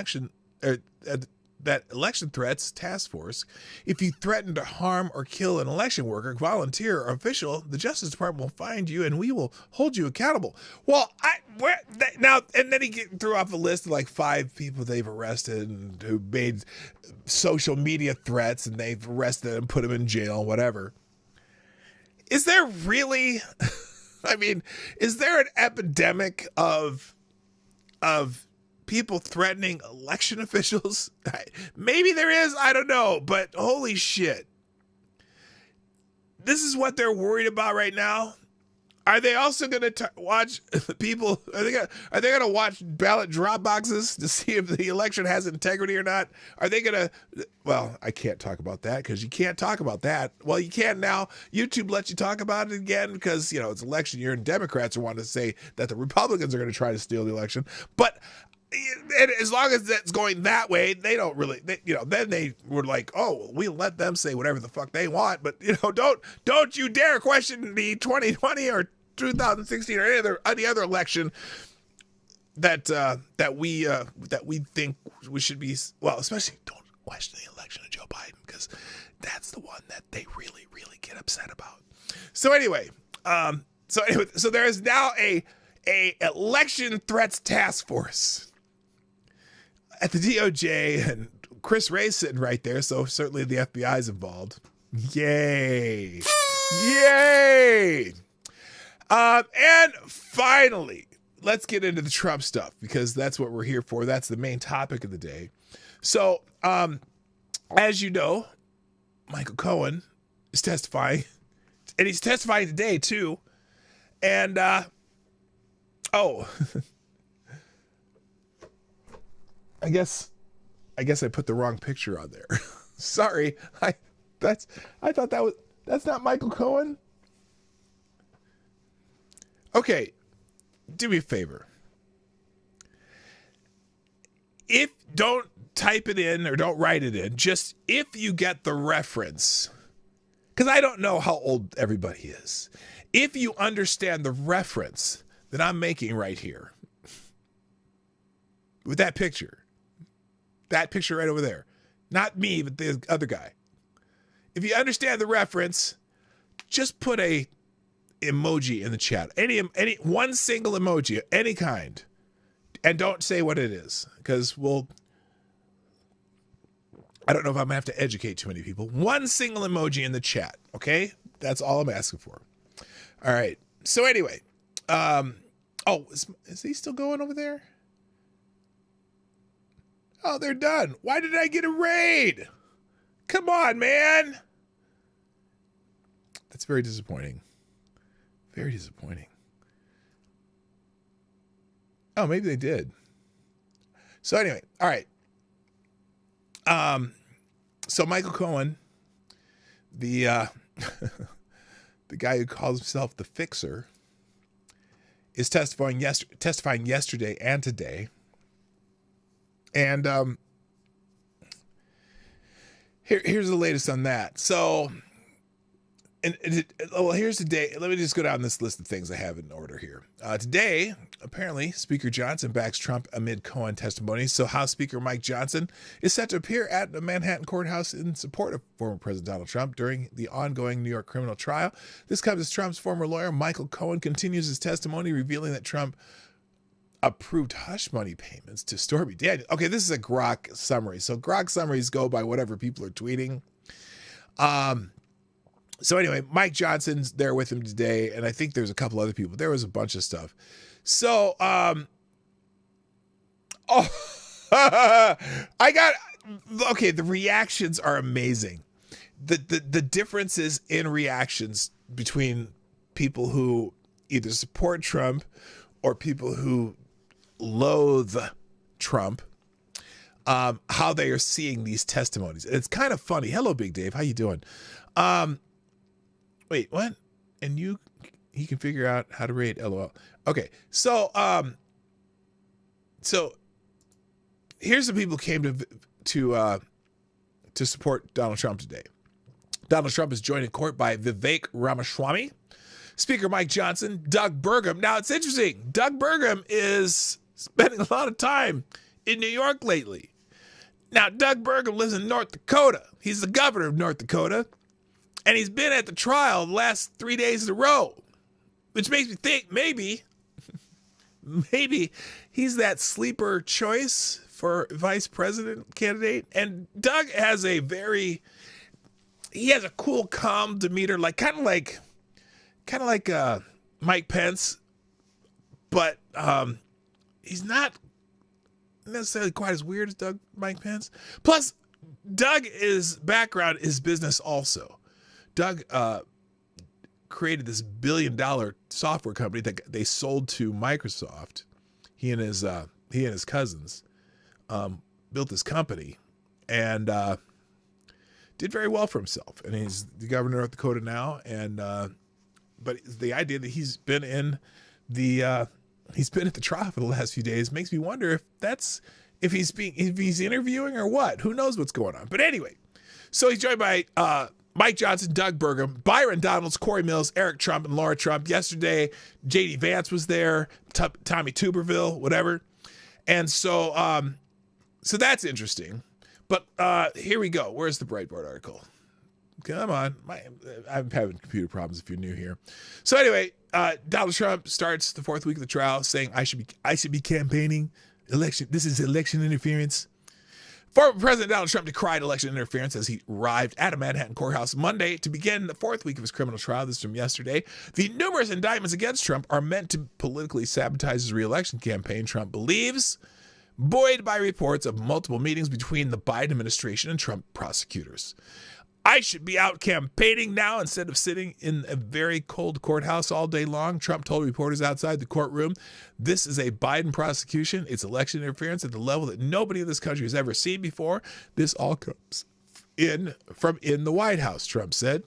that election threats task force, if you threaten to harm or kill an election worker, volunteer, or official, the Justice Department will find you and we will hold you accountable. Well, and then he threw off a list of like 5 people they've arrested and who made social media threats, and they've arrested and put them in jail, whatever. Is there really, is there an epidemic of people threatening election officials? Maybe there is, I don't know, but holy shit. This is what they're worried about right now. Are they also going to watch people? Are they going to watch ballot drop boxes to see if the election has integrity or not? Are they going to? Well, I can't talk about that because you can't talk about that. Well, you can now. YouTube lets you talk about it again because it's election year and Democrats are wanting to say that the Republicans are going to try to steal the election. But as long as that's going that way, they don't really. Then they were like, oh, we'll let them say whatever the fuck they want. But don't you dare question the 2020 or 2016 or any other election that we think we should be. Well, especially don't question the election of Joe Biden because that's the one that they really, really get upset about. So anyway, so there is now a election threats task force at the DOJ, and Chris Wray's sitting right there, so certainly the FBI is involved. Yay! And finally, let's get into the Trump stuff because that's what we're here for. That's the main topic of the day. So, as you know, Michael Cohen is testifying, and he's testifying today too. And I guess I put the wrong picture on there. Sorry, that's not Michael Cohen. Okay, do me a favor. If don't type it in or don't write it in, just if you get the reference, because I don't know how old everybody is. If you understand the reference that I'm making right here with that picture right over there, not me, but the other guy. If you understand the reference, just put a emoji in the chat. Any one single emoji, any kind. And don't say what it is, because I don't know if I'm gonna have to educate too many people. One single emoji in the chat, okay? That's all I'm asking for. All right. So anyway, is he still going over there? Oh, they're done. Why did I get a raid? Come on, man. That's very disappointing. Very disappointing. Oh, maybe they did. So anyway, all right. So Michael Cohen, the the guy who calls himself the Fixer, is testifying yesterday and today. And here's the latest on that. So, here's the day. Let me just go down this list of things I have in order here. Today, apparently, Speaker Johnson backs Trump amid Cohen testimony. So House Speaker Mike Johnson is set to appear at the Manhattan courthouse in support of former President Donald Trump during the ongoing New York criminal trial. This comes as Trump's former lawyer, Michael Cohen, continues his testimony, revealing that Trump approved hush money payments to Stormy Daniels. Okay, this is a Grok summary. So Grok summaries go by whatever people are tweeting. So anyway, Mike Johnson's there with him today, and I think there's a couple other people. There was a bunch of stuff. So, the reactions are amazing. The differences in reactions between people who either support Trump or people who loathe Trump, how they are seeing these testimonies. And it's kind of funny. Hello, Big Dave. How you doing? Wait, what? And he can figure out how to rate LOL. Okay, so here's the people who came to support Donald Trump today. Donald Trump is joined in court by Vivek Ramaswamy, Speaker Mike Johnson, Doug Burgum. Now it's interesting. Doug Burgum is spending a lot of time in New York lately. Now Doug Burgum lives in North Dakota. He's the governor of North Dakota. And he's been at the trial the last 3 days in a row, which makes me think maybe he's that sleeper choice for vice president candidate. And Doug has a cool, calm demeanor, kind of like Mike Pence, but he's not necessarily quite as weird as Mike Pence. Plus, Doug's background is business also. Doug created this $1 billion software company that they sold to Microsoft. He and his cousins built this company and did very well for himself. And he's the governor of North Dakota now. And but the idea that he's been at the trial for the last few days makes me wonder if he's interviewing or what. Who knows what's going on? But anyway, so he's joined by Mike Johnson, Doug Burgum, Byron Donalds, Corey Mills, Eric Trump, and Laura Trump. Yesterday, J.D. Vance was there, Tommy Tuberville, whatever. And so that's interesting. But here we go. Where's the Breitbart article? Come on. I'm having computer problems if you're new here. So anyway, Donald Trump starts the fourth week of the trial saying I should be campaigning. Election. This is election interference. Former President Donald Trump decried election interference as he arrived at a Manhattan courthouse Monday to begin the fourth week of his criminal trial. This is from yesterday. The numerous indictments against Trump are meant to politically sabotage his re-election campaign, Trump believes, buoyed by reports of multiple meetings between the Biden administration and Trump prosecutors. I should be out campaigning now instead of sitting in a very cold courthouse all day long, Trump told reporters outside the courtroom. This is a Biden prosecution. It's election interference at the level that nobody in this country has ever seen before. This all comes from the White House, Trump said.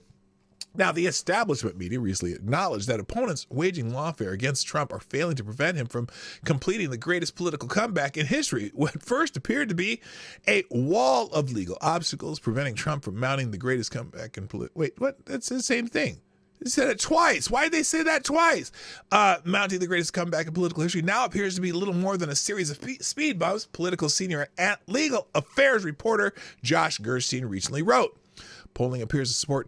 Now, the establishment media recently acknowledged that opponents waging lawfare against Trump are failing to prevent him from completing the greatest political comeback in history. What first appeared to be a wall of legal obstacles preventing Trump from mounting the greatest comeback in political... Wait, what? That's the same thing. They said it twice. Why did they say that twice? Mounting the greatest comeback in political history now appears to be little more than a series of speed bumps, political senior and legal affairs reporter Josh Gerstein recently wrote. Polling appears to support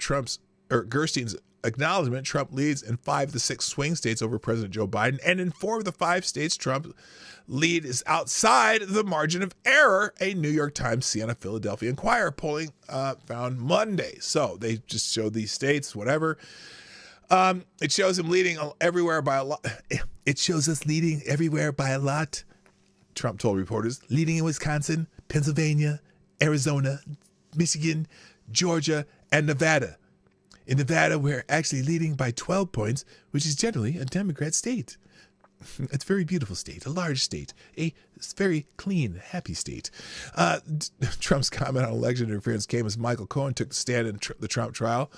Gerstein's acknowledgement. Trump leads in 5 of the 6 swing states over President Joe Biden, and in 4 of the 5 states, Trump's lead is outside the margin of error, a New York Times, Siena, Philadelphia Inquirer polling found Monday. So they just showed these states, whatever. It shows him leading everywhere by a lot. It shows us leading everywhere by a lot, Trump told reporters, leading in Wisconsin, Pennsylvania, Arizona, Michigan, Georgia, and Nevada. In Nevada, we're actually leading by 12 points, which is generally a Democrat state. It's a very beautiful state, a large state, a very clean, happy state. Trump's comment on election interference came as Michael Cohen took the stand in the Trump trial.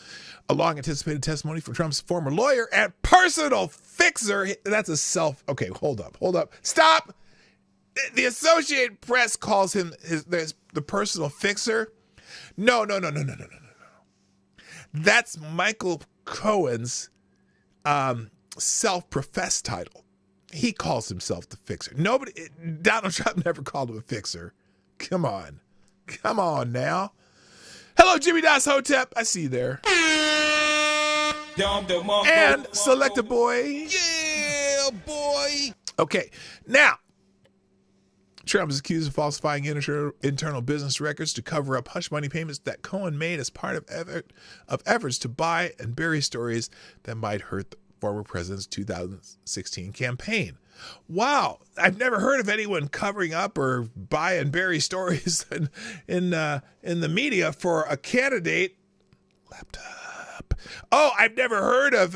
A long-anticipated testimony from Trump's former lawyer and personal fixer. That's a Okay, hold up. Stop! The Associated Press calls him the personal fixer. No. That's Michael Cohen's self-professed title. He calls himself the fixer. Donald Trump never called him a fixer. Come on now. Hello, Jimmy Das Hotep. I see you there. And Selecta Boy. Yeah, boy. Okay, now, Trump is accused of falsifying internal business records to cover up hush money payments that Cohen made as part of efforts to buy and bury stories that might hurt the former president's 2016 campaign. Wow, I've never heard of anyone covering up or buy and bury stories in the media for a candidate. Laptop. Oh, I've never heard of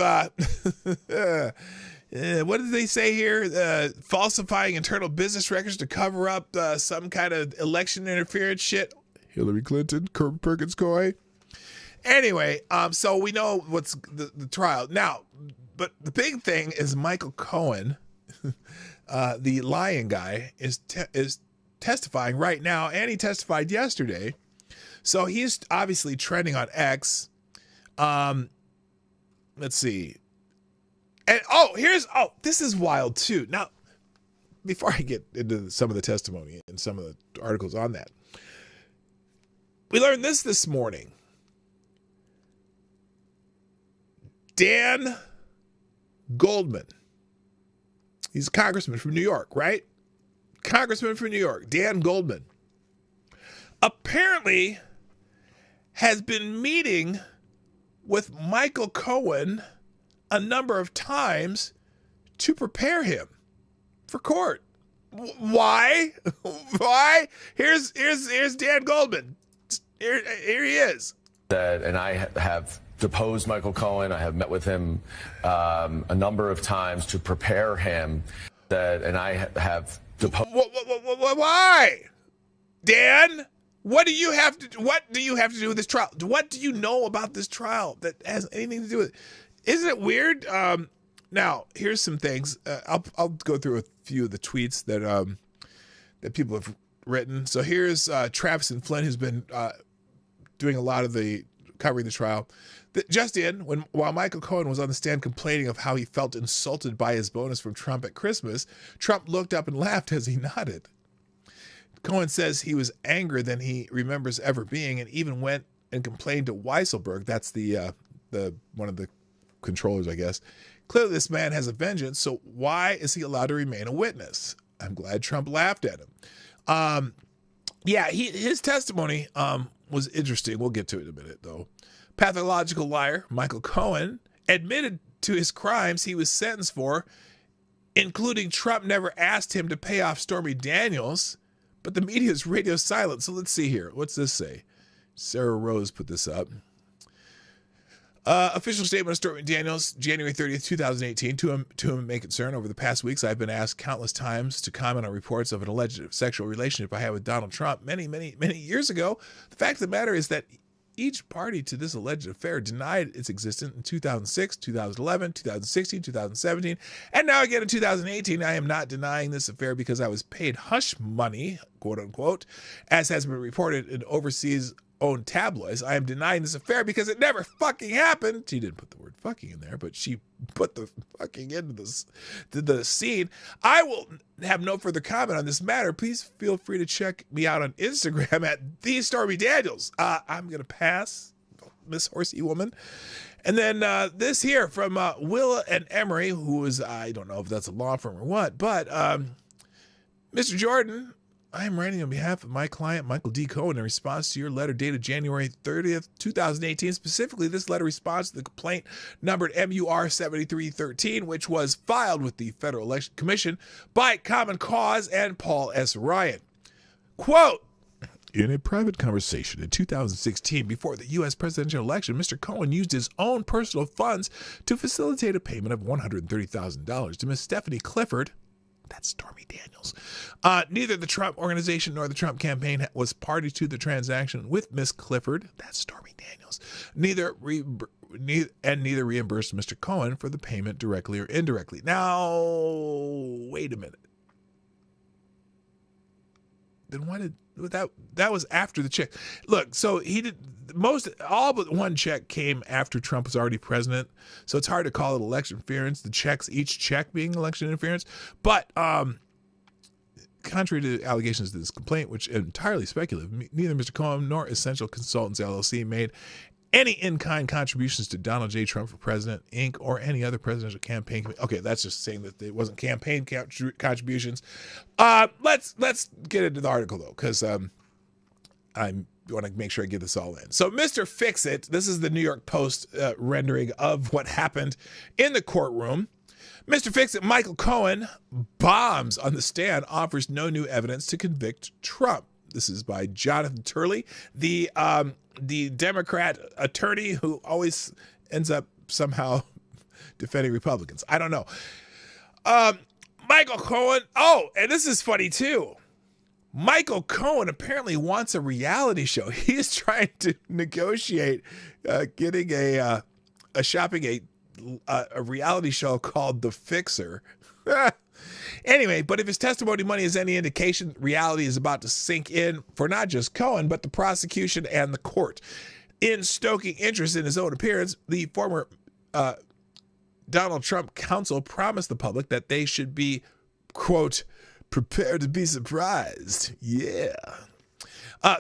what did they say here? Falsifying internal business records to cover up some kind of election interference shit. Hillary Clinton, Perkins Coy. Anyway, so we know what's the trial now, but the big thing is Michael Cohen, the lying guy, is testifying right now, and he testified yesterday. So he's obviously trending on X. Let's see. And this is wild too. Now, before I get into some of the testimony and some of the articles on that, we learned this morning. Dan Goldman, he's a congressman from New York, right? Congressman from New York, Dan Goldman, apparently has been meeting with Michael Cohen a number of times to prepare him for court. Why? Why? Here's Dan Goldman. Here he is. And I have deposed Michael Cohen. I have met with him a number of times to prepare him. And I have deposed. Why, Dan? What do you have to do with this trial? What do you know about this trial that has anything to do with it? Isn't it weird? Now, here's some things. I'll go through a few of the tweets that people have written. So here's Travis and Flynn, who's been doing a lot of the covering the trial. Just in, while Michael Cohen was on the stand complaining of how he felt insulted by his bonus from Trump at Christmas, Trump looked up and laughed as he nodded. Cohen says he was angrier than he remembers ever being, and even went and complained to Weisselberg. That's the one of the controllers, I guess. Clearly, this man has a vengeance. So why is he allowed to remain a witness? I'm glad Trump laughed at him. Yeah, his testimony was interesting. We'll get to it in a minute, though. Pathological liar Michael Cohen admitted to his crimes he was sentenced for, including Trump never asked him to pay off Stormy Daniels, but the media's radio silent. So let's see here. What's this say? Sarah Rose put this up. Official statement of Stormy Daniels, January 30th, 2018. To whom may concern, over the past weeks, I've been asked countless times to comment on reports of an alleged sexual relationship I had with Donald Trump many years ago. The fact of the matter is that each party to this alleged affair denied its existence in 2006, 2011, 2016, 2017, and now again in 2018. I am not denying this affair because I was paid hush money, quote unquote, as has been reported in overseas owned tabloids. I am denying this affair because it never fucking happened. She didn't put the word fucking in there, but she put the fucking into the scene. I will have no further comment on this matter. Please feel free to check me out on Instagram at the Stormy Daniels. I'm gonna pass, Miss Horsey Woman. And then this here from Willa and Emery, who is, I don't know if that's a law firm or what, but Mr. Jordan, I am writing on behalf of my client, Michael D. Cohen, in response to your letter dated January 30th, 2018. Specifically, this letter responds to the complaint numbered MUR 7313, which was filed with the Federal Election Commission by Common Cause and Paul S. Ryan. Quote, in a private conversation in 2016 before the U.S. presidential election, Mr. Cohen used his own personal funds to facilitate a payment of $130,000 to Miss Stephanie Clifford. That's Stormy Daniels. Neither the Trump organization nor the Trump campaign was party to the transaction with Miss Clifford. That's Stormy Daniels. Neither reimbursed Mr. Cohen for the payment directly or indirectly. Now, wait a minute. Then why did that was after the check? Look, so he did all but one check came after Trump was already president. So it's hard to call it election interference. Each check being election interference. But contrary to allegations of this complaint, which are entirely speculative, neither Mr. Cohen nor Essential Consultants LLC made any in-kind contributions to Donald J. Trump for President, Inc., or any other presidential campaign. Okay, that's just saying that it wasn't campaign contributions. Let's get into the article, though, because I want to make sure I get this all in. So Mr. Fix-It, this is the New York Post rendering of what happened in the courtroom. Mr. Fix-It, Michael Cohen, bombs on the stand, offers no new evidence to convict Trump. This is by Jonathan Turley, the Democrat attorney who always ends up somehow defending Republicans. I don't know. Michael Cohen. Oh, and this is funny too. Michael Cohen apparently wants a reality show. He's trying to negotiate getting a reality show called The Fixer. Anyway, but if his testimony money is any indication, reality is about to sink in for not just Cohen, but the prosecution and the court. In stoking interest in his own appearance, the former Donald Trump counsel promised the public that they should be, quote, prepared to be surprised. Yeah.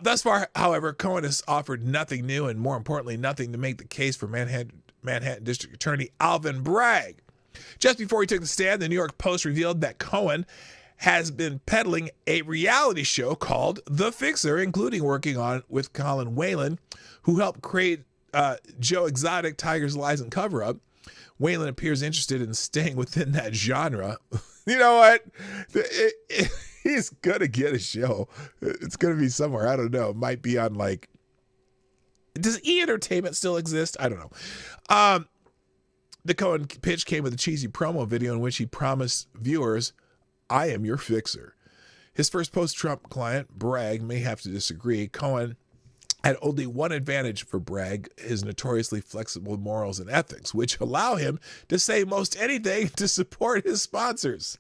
Thus far, however, Cohen has offered nothing new and, more importantly, nothing to make the case for Manhattan District Attorney Alvin Bragg. Just before he took the stand, the New York Post revealed that Cohen has been peddling a reality show called The Fixer, including working on with Colin Whalen, who helped create Joe Exotic, Tiger's Lies and Cover-Up. Whalen appears interested in staying within that genre. You know what? He's going to get a show. It's going to be somewhere. I don't know. It might be on like... Does E! Entertainment still exist? I don't know. The Cohen pitch came with a cheesy promo video in which he promised viewers, I am your fixer. His first post-Trump client, Bragg, may have to disagree. Cohen had only one advantage for Bragg, his notoriously flexible morals and ethics, which allow him to say most anything to support his sponsors.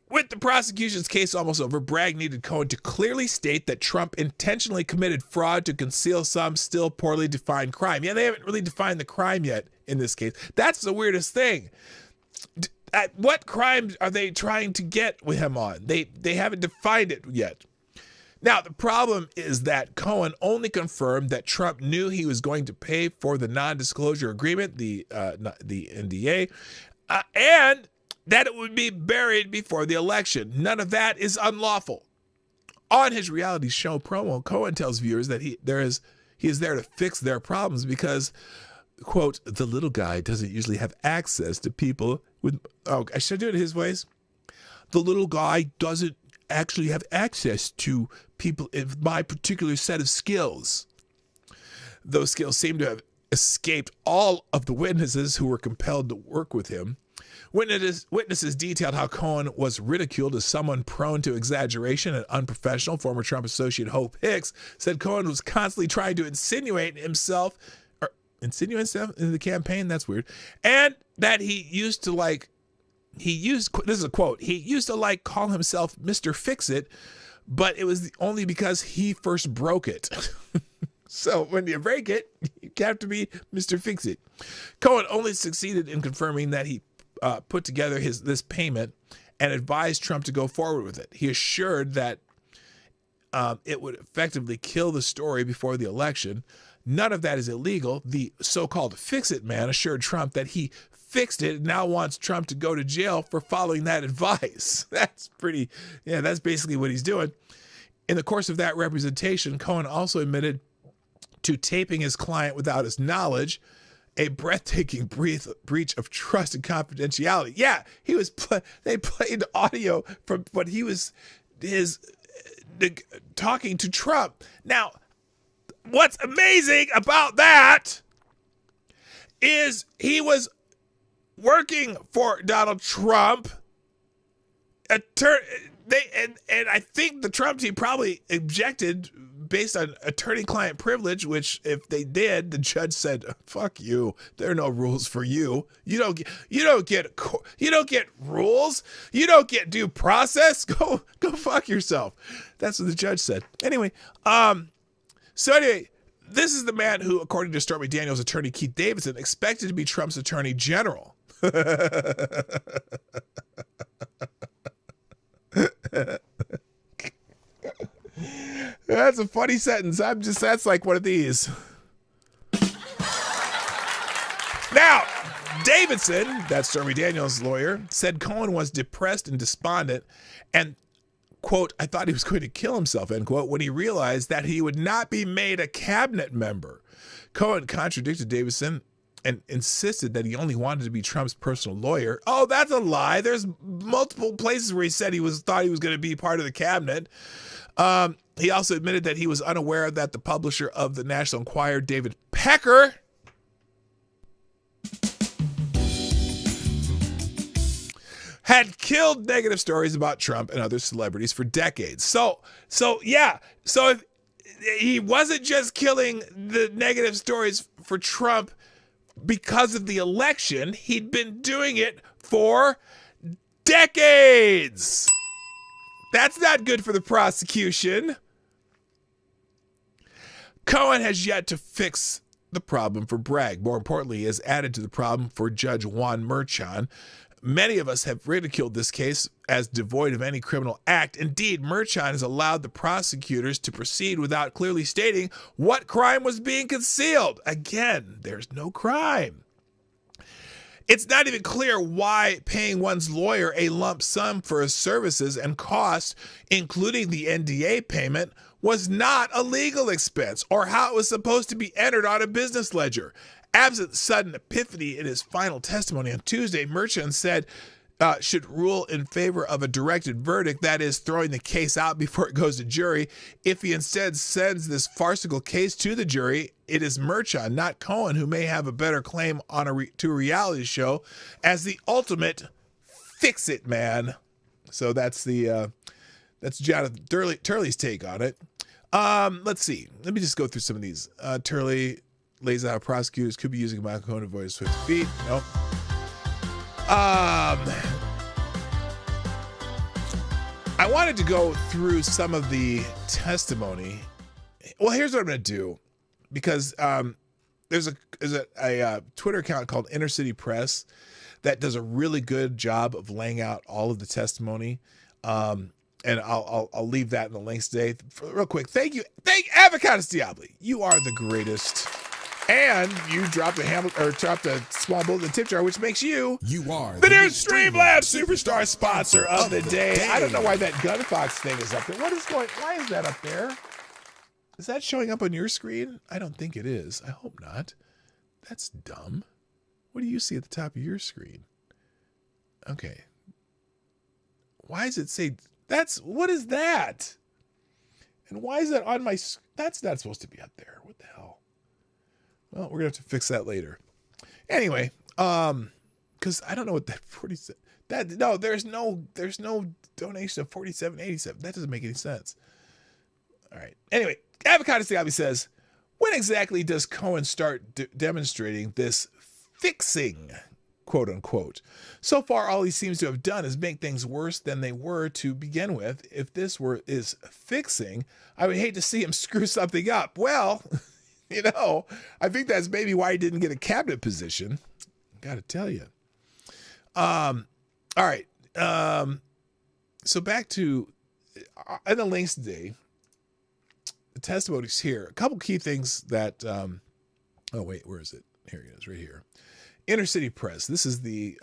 With the prosecution's case almost over, Bragg needed Cohen to clearly state that Trump intentionally committed fraud to conceal some still poorly defined crime. Yeah, they haven't really defined the crime yet in this case. That's the weirdest thing. What crimes are they trying to get with him on? They haven't defined it yet. Now, the problem is that Cohen only confirmed that Trump knew he was going to pay for the non-disclosure agreement, the NDA, and that it would be buried before the election. None of that is unlawful. On his reality show promo, Cohen tells viewers that he is there to fix their problems because, quote, the little guy doesn't usually have access to people with, oh, I should do it his voice. The little guy doesn't actually have access to people in my particular set of skills. Those skills seem to have escaped all of the witnesses who were compelled to work with him. Witnesses detailed how Cohen was ridiculed as someone prone to exaggeration and unprofessional. Former Trump associate Hope Hicks said Cohen was constantly trying to insinuate himself in the campaign. That's weird. And that this is a quote, he used to call himself Mr. Fix-It, but it was only because he first broke it. So when you break it, you have to be Mr. Fix-It. Cohen only succeeded in confirming that he put together this payment and advised Trump to go forward with it. He assured that it would effectively kill the story before the election. None of that is illegal. The so-called fix-it man assured Trump that he fixed it and now wants Trump to go to jail for following that advice. That's basically what he's doing. In the course of that representation, Cohen also admitted to taping his client without his knowledge, a breathtaking breach of trust and confidentiality. Yeah, they played audio from what he was talking to Trump. Now, what's amazing about that is he was working for Donald Trump. And I think the Trump team probably objected based on attorney-client privilege, which if they did, the judge said, "Fuck you. There are no rules for you. You don't get rules. You don't get due process. Go fuck yourself." That's what the judge said. Anyway, this is the man who, according to Stormy Daniels' attorney Keith Davidson, expected to be Trump's attorney general. That's a funny sentence. That's like one of these. Now, Davidson, that's Stormy Daniels' lawyer, said Cohen was depressed and despondent and, quote, I thought he was going to kill himself, end quote, when he realized that he would not be made a cabinet member. Cohen contradicted Davidson and insisted that he only wanted to be Trump's personal lawyer. Oh, that's a lie. There's multiple places where he said thought he was going to be part of the cabinet. He also admitted that he was unaware that the publisher of the National Enquirer, David Pecker, had killed negative stories about Trump and other celebrities for decades. So if he wasn't just killing the negative stories for Trump because of the election, he'd been doing it for decades. That's not good for the prosecution. Cohen has yet to fix the problem for Bragg. More importantly, he has added to the problem for Judge Juan Merchan. Many of us have ridiculed this case as devoid of any criminal act. Indeed, Merchan has allowed the prosecutors to proceed without clearly stating what crime was being concealed. Again, there's no crime. It's not even clear why paying one's lawyer a lump sum for his services and costs, including the NDA payment, was not a legal expense or how it was supposed to be entered on a business ledger. Absent sudden epiphany in his final testimony on Tuesday, Merchan said should rule in favor of a directed verdict, that is, throwing the case out before it goes to jury. If he instead sends this farcical case to the jury, it is Merchan, not Cohen, who may have a better claim on to a reality show as the ultimate fix-it man. So that's Jonathan Turley's take on it. Let's see. Let me just go through some of these. Turley lays out prosecutors could be using Michael Cohen to avoid swift feet. No. I wanted to go through some of the testimony. Well, here's what I'm going to do, because there's a Twitter account called Inner City Press that does a really good job of laying out all of the testimony. And I'll leave that in the links today. Real quick, thank you, Avocados Diabli. You are the greatest. And you dropped a small bullet in the tip jar, which makes you are the new Streamlabs Superstar sponsor of the day. I don't know why that Gunfox thing is up there. Why is that up there? Is that showing up on your screen? I don't think it is. I hope not. That's dumb. What do you see at the top of your screen? Okay. Why does it say what is that? And why is that on my, that's not supposed to be up there. What the hell? Well, we're gonna have to fix that later. Anyway, because I don't know what that 47, there's no donation of 47.87. That doesn't make any sense. All right. Anyway, Avocado Stiabi says, when exactly does Cohen start demonstrating this fixing, quote unquote? So far, all he seems to have done is make things worse than they were to begin with. If this is fixing, I would hate to see him screw something up. Well, I think that's maybe why he didn't get a cabinet position. Got to tell you. All right. So back to in the links today. The testimonies here. A couple key things that. Oh wait, where is it? Here it is, right here. Inner City Press. This is the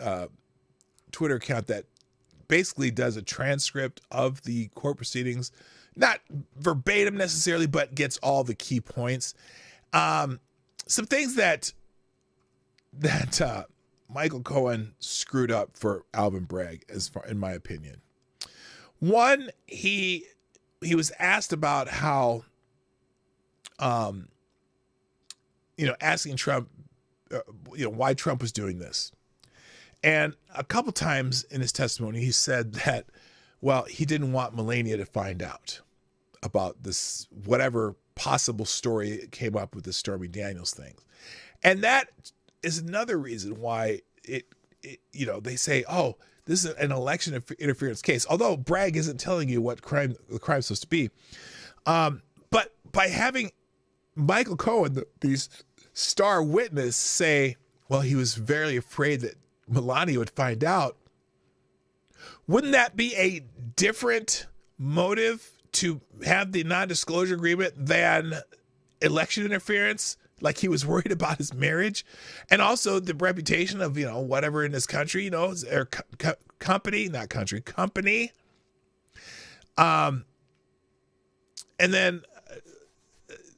Twitter account that basically does a transcript of the court proceedings, not verbatim necessarily, but gets all the key points. Some things that Michael Cohen screwed up for Alvin Bragg, in my opinion. One, he was asked about how, asking Trump, why Trump was doing this. And a couple times in his testimony, he said that, well, he didn't want Melania to find out about this, whatever possible story it came up with the Stormy Daniels thing. And that is another reason why they say, oh, this is an election interference case. Although Bragg isn't telling you what the crime's supposed to be. But by having Michael Cohen, the star witness, say, well, he was very afraid that Melania would find out, wouldn't that be a different motive to have the non-disclosure agreement than election interference? Like he was worried about his marriage and also the reputation of, whatever in this country, or company. And then,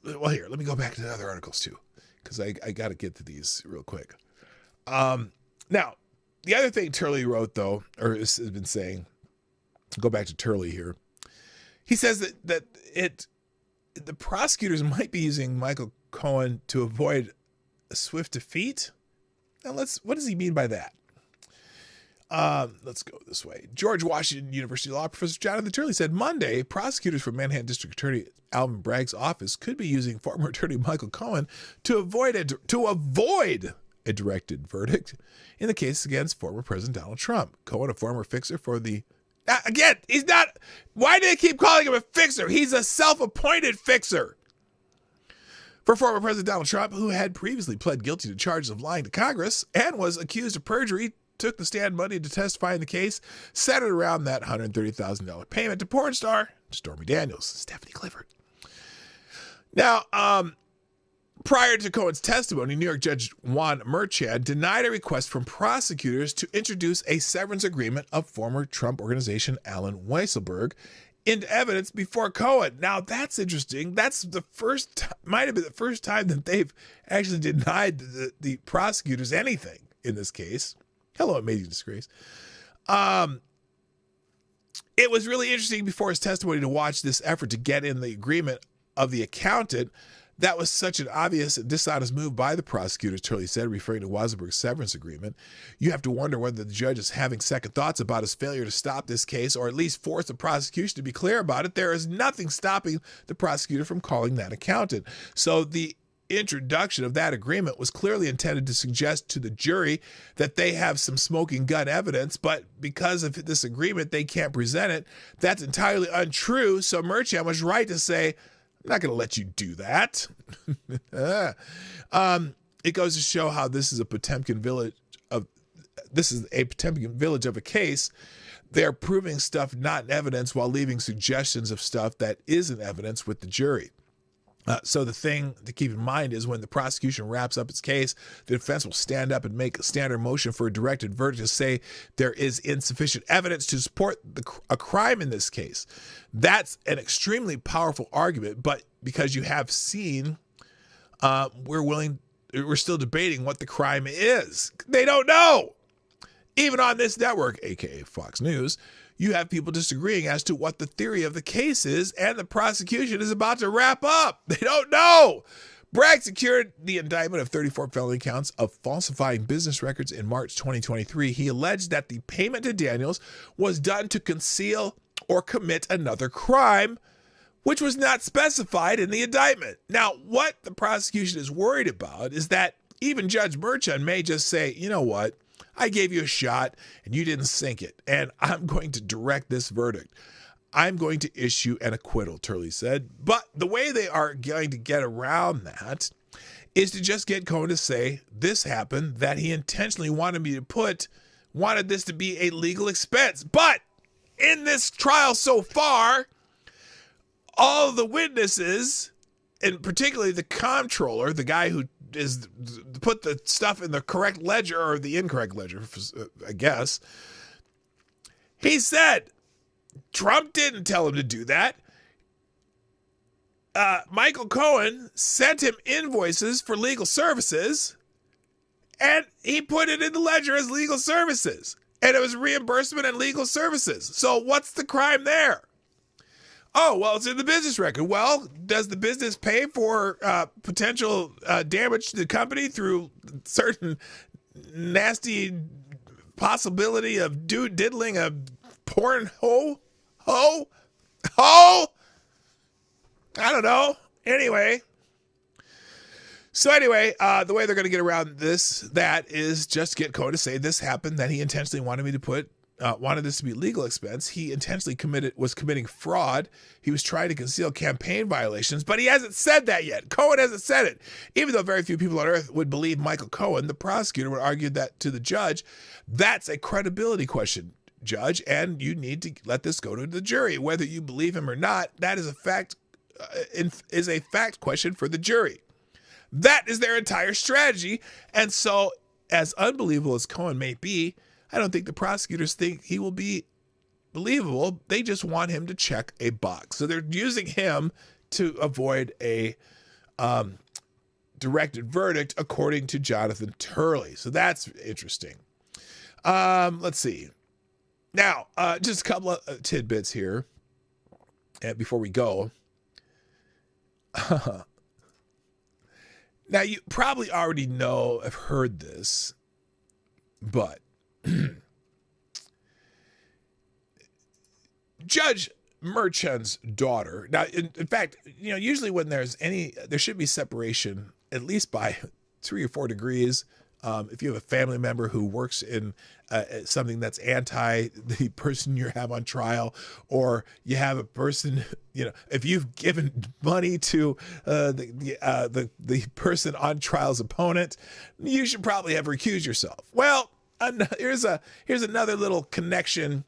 well, here, let me go back to the other articles too, because I got to get to these real quick. Now, the other thing Turley wrote, though, or has been saying, go back to Turley here. He says that the prosecutors might be using Michael Cohen to avoid a swift defeat. Now, what does he mean by that? Let's go this way. George Washington University Law Professor Jonathan Turley said Monday, prosecutors from Manhattan District Attorney Alvin Bragg's office could be using former attorney Michael Cohen to avoid a directed verdict in the case against former President Donald Trump. Cohen, a former fixer for the... Again, he's not... Why do they keep calling him a fixer? He's a self-appointed fixer. For former President Donald Trump, who had previously pled guilty to charges of lying to Congress and was accused of perjury, took the stand Monday to testify in the case centered around that $130,000 payment to porn star Stormy Daniels, Stephanie Clifford. Now, prior to Cohen's testimony, New York Judge Juan Merchan denied a request from prosecutors to introduce a severance agreement of former Trump Organization Allen Weisselberg into evidence before Cohen. Now, that's interesting. That's might have been the first time that they've actually denied the prosecutors anything in this case. Hello, amazing disgrace. It was really interesting before his testimony to watch this effort to get in the agreement of the accountant. That was such an obvious and dishonest move by the prosecutors, Turley said, referring to Weisselberg's severance agreement. You have to wonder whether the judge is having second thoughts about his failure to stop this case or at least force the prosecution to be clear about it. There is nothing stopping the prosecutor from calling that accountant. So the introduction of that agreement was clearly intended to suggest to the jury that they have some smoking gun evidence, but because of this agreement, they can't present it. That's entirely untrue. So Merchan was right to say, I'm not going to let you do that. It goes to show how this is a Potemkin village of a case. They're proving stuff not in evidence while leaving suggestions of stuff that is in evidence with the jury. So the thing to keep in mind is when the prosecution wraps up its case, the defense will stand up and make a standard motion for a directed verdict to say there is insufficient evidence to support a crime in this case. That's an extremely powerful argument, but because you have seen, we're still debating what the crime is. They don't know. Even on this network, aka Fox News, you have people disagreeing as to what the theory of the case is, and the prosecution is about to wrap up. They don't know. Bragg secured the indictment of 34 felony counts of falsifying business records in March 2023. He alleged that the payment to Daniels was done to conceal or commit another crime, which was not specified in the indictment. Now, what the prosecution is worried about is that even Judge Merchan may just say, you know what? I gave you a shot and you didn't sink it, and I'm going to direct this verdict. I'm going to issue an acquittal, Turley said. But the way they are going to get around that is to just get Cohen to say this happened, that he intentionally wanted this to be a legal expense. But in this trial so far, all the witnesses, and particularly the comptroller, the guy who is put the stuff in the correct ledger or the incorrect ledger, I guess. He said Trump didn't tell him to do that. Michael Cohen sent him invoices for legal services, and he put it in the ledger as legal services, and it was reimbursement and legal services. So what's the crime there? Oh, well, it's in the business record. Well, does the business pay for potential damage to the company through certain nasty possibility of diddling a porn hoe? I don't know. Anyway. The way they're going to get around that is just get Cohen to say this happened, that he intentionally wanted this to be legal expense. He intentionally was committing fraud. He was trying to conceal campaign violations, but he hasn't said that yet. Cohen hasn't said it. Even though very few people on earth would believe Michael Cohen, the prosecutor would argue that to the judge, that's a credibility question, judge, and you need to let this go to the jury. Whether you believe him or not, that is a fact question for the jury. That is their entire strategy. And so, as unbelievable as Cohen may be, I don't think the prosecutors think he will be believable. They just want him to check a box. So they're using him to avoid a directed verdict, according to Jonathan Turley. So that's interesting. Let's see. Now, just a couple of tidbits here before we go. Now, you probably already have heard this, but Judge Merchan's daughter. Now, in fact, usually when there should be separation at least by 3 or 4 degrees. If you have a family member who works in something that's anti the person you have on trial, or you have a person, if you've given money to the person on trial's opponent, you should probably have recused yourself. Well, here's another little connection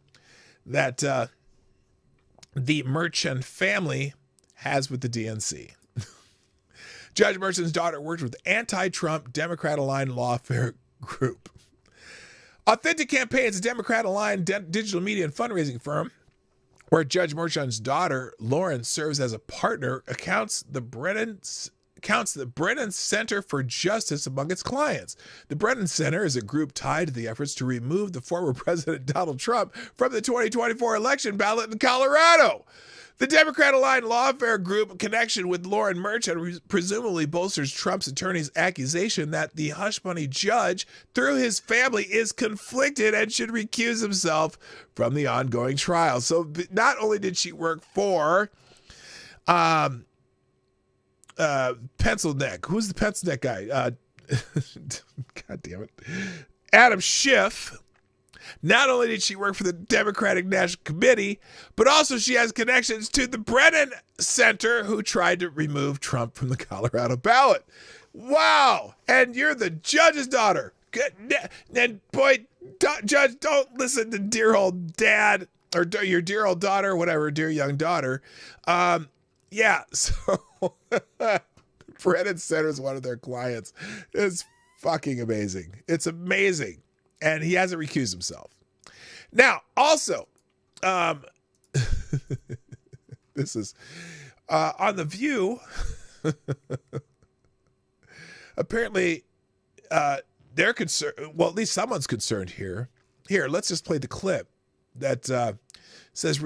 that the Merchan family has with the DNC. Judge Merchan's daughter worked with anti-Trump, Democrat-aligned lawfare group. Authentic Campaigns, a Democrat-aligned digital media and fundraising firm, where Judge Merchan's daughter, Lauren, serves as a partner, counts the Brennan Center for Justice among its clients. The Brennan Center is a group tied to the efforts to remove the former President Donald Trump from the 2024 election ballot in Colorado. The Democrat-aligned lawfare group connection with Lauren Merchan presumably bolsters Trump's attorney's accusation that the hush-money judge, through his family, is conflicted and should recuse himself from the ongoing trial. So not only did she work for Pencil Neck. Who's the Pencil Neck guy? God damn it. Adam Schiff. Not only did she work for the Democratic National Committee, but also she has connections to the Brennan Center, who tried to remove Trump from the Colorado ballot. Wow. And you're the judge's daughter. And boy, Judge, don't listen to dear old dad or your dear old daughter, whatever, dear young daughter. Yeah, so Brennan Center's one of their clients. It's fucking amazing. It's amazing. And he hasn't recused himself. Now, also, this is on The View. Apparently, they're concerned. Well, at least someone's concerned here. Here, let's just play the clip that says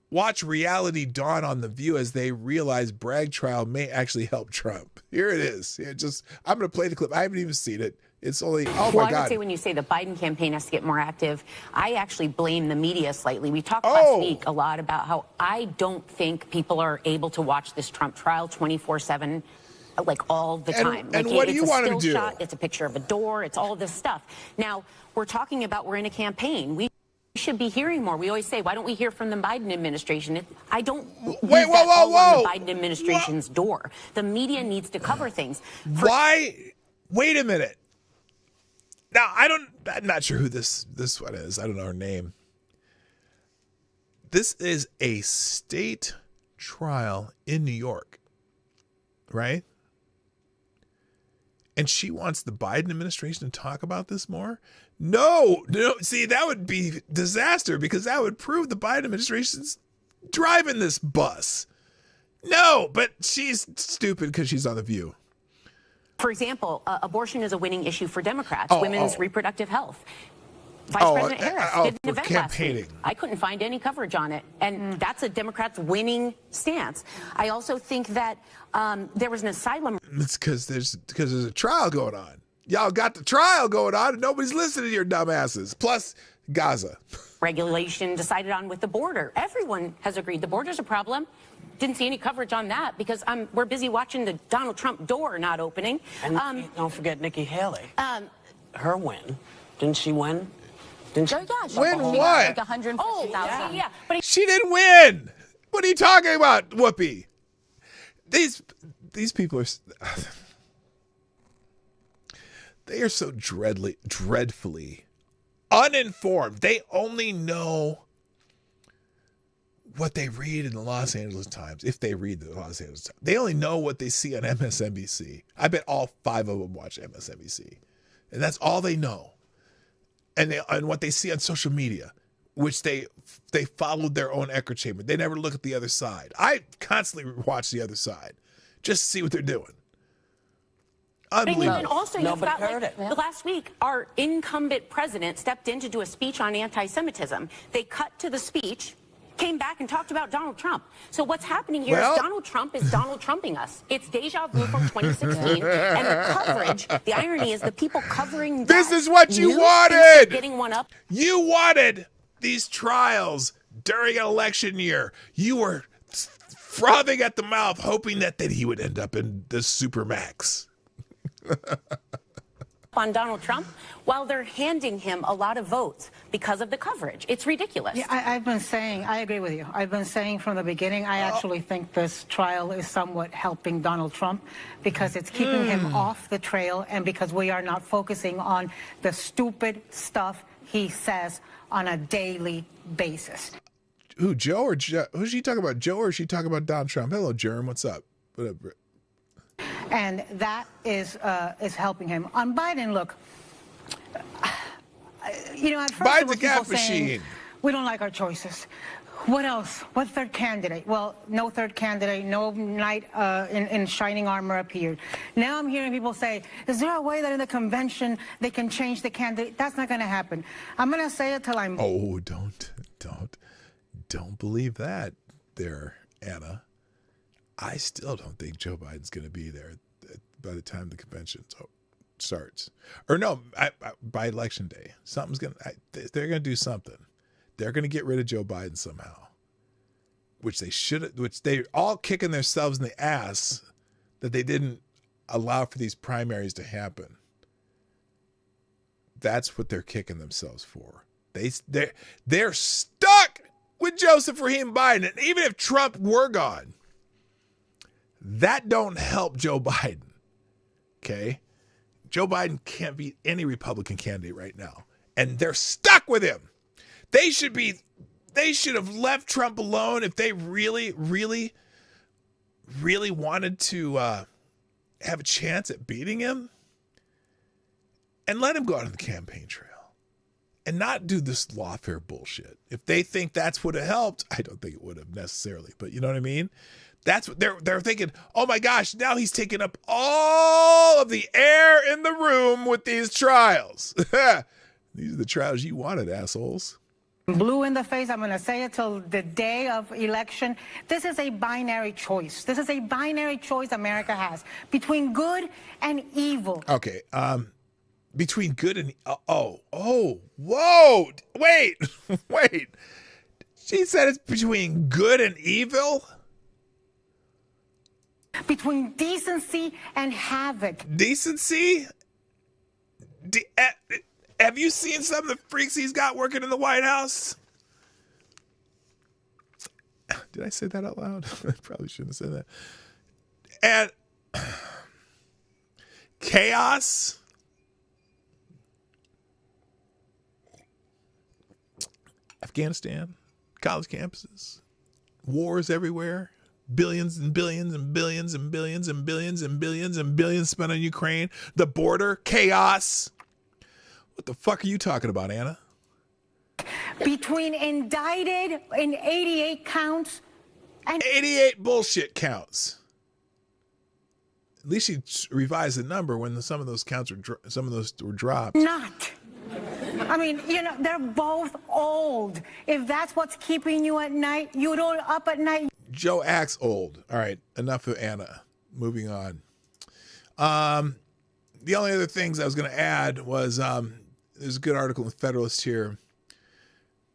watch reality dawn on The View as they realize Bragg trial may actually help Trump. Here it is. I'm going to play the clip. I haven't even seen it. It's only, oh my God. I would say when you say the Biden campaign has to get more active, I actually blame the media slightly. We talked last week a lot about how I don't think people are able to watch this Trump trial 24/7. Like all the time. And what do you want to do? Shot, it's a picture of a door. It's all this stuff. Now, we're talking about we're in a campaign. We should be hearing more. We always say, why don't we hear from the Biden administration? I don't on the Biden administration's door. The media needs to cover things. Why? Wait a minute. Now, I'm not sure who this one is. I don't know her name. This is a state trial in New York, right? And she wants the Biden administration to talk about this more? No. See, that would be disaster because that would prove the Biden administration's driving this bus. No, but she's stupid because she's on The View. For example, abortion is a winning issue for Democrats, women's reproductive health. Vice President Harris did an event last week. I couldn't find any coverage on it, and that's a Democrat's winning stance. I also think that there was an asylum. It's because there's a trial going on. Y'all got the trial going on, and nobody's listening to your dumbasses. Plus, Gaza. Regulation decided on with the border. Everyone has agreed the border's a problem. Didn't see any coverage on that because we're busy watching the Donald Trump door not opening. And don't forget Nikki Haley. Her win. Didn't she win? Didn't she? Win what? Like 150,000. Yeah. But she didn't win. What are you talking about, Whoopi? These people are... They are so dreadfully uninformed. They only know what they read in the Los Angeles Times, if they read the Los Angeles Times. They only know what they see on MSNBC. I bet all 5 of them watch MSNBC. And that's all they know. And what they see on social media, which they followed their own echo chamber. They never look at the other side. I constantly watch the other side just to see what they're doing. Unbelievable. And also, you've got, last week, our incumbent president stepped in to do a speech on anti-Semitism. They cut to the speech, came back and talked about Donald Trump. So what's happening here is Donald Trump is Donald Trumping us. It's deja vu from 2016. And the coverage, the irony is the people covering that this is what you wanted. Getting one up. You wanted these trials during an election year. You were frothing at the mouth, hoping that he would end up in the Supermax. On Donald Trump while they're handing him a lot of votes because of the coverage. It's ridiculous. Yeah, I've been saying, I agree with you. I've been saying from the beginning, I actually think this trial is somewhat helping Donald Trump because it's keeping him off the trail and because we are not focusing on the stupid stuff he says on a daily basis. Who, Joe or Joe? Who's she talking about, Joe, or is she talking about Donald Trump? Hello, Jerm. What's up? What up, and that is helping him. On Biden, look, at first Biden's a gap machine. We don't like our choices. What else? What third candidate? Well, no third candidate, no knight in shining armor appeared. Now I'm hearing people say, is there a way that in the convention they can change the candidate? That's not going to happen. I'm going to say it till I'm... Oh, don't believe that there, Anna. I still don't think Joe Biden's going to be there by the time the convention starts. Or no, by election day. They're going to do something. They're going to get rid of Joe Biden somehow, which they're all kicking themselves in the ass that they didn't allow for these primaries to happen. That's what they're kicking themselves for. They're stuck with Joseph Rahim Biden. And even if Trump were gone, that don't help Joe Biden, okay? Joe Biden can't beat any Republican candidate right now, and they're stuck with him. They should be They should have left Trump alone if they really, really, really wanted to have a chance at beating him, and let him go out on the campaign trail and not do this lawfare bullshit. If they think that's would have helped, I don't think it would have necessarily, but you know what I mean? That's what they're thinking. Oh my gosh, now he's taking up all of the air in the room with these trials. These are the trials you wanted, assholes. Blue in the face, I'm going to say it till the day of election. This is a binary choice. This is a binary choice America has between good and evil. Okay, between good and whoa, wait. She said it's between good and evil? Between decency and havoc. Decency? Have you seen some of the freaks he's got working in the White House? Did I say that out loud? I probably shouldn't have said that. And chaos. Afghanistan, college campuses, wars everywhere, billions and billions and billions and billions and billions and billions and billions spent on Ukraine, the border, chaos. What the fuck are you talking about, Anna? Between indicted in 88 counts and 88 bullshit counts. At least she revised the number when some of those counts were dropped. Not. I mean, you know, they're both old. If that's what's keeping you at night, you don't up at night. Joe acts old. All right, enough of Anna. Moving on. The only other things I was going to add was there's a good article in Federalist here.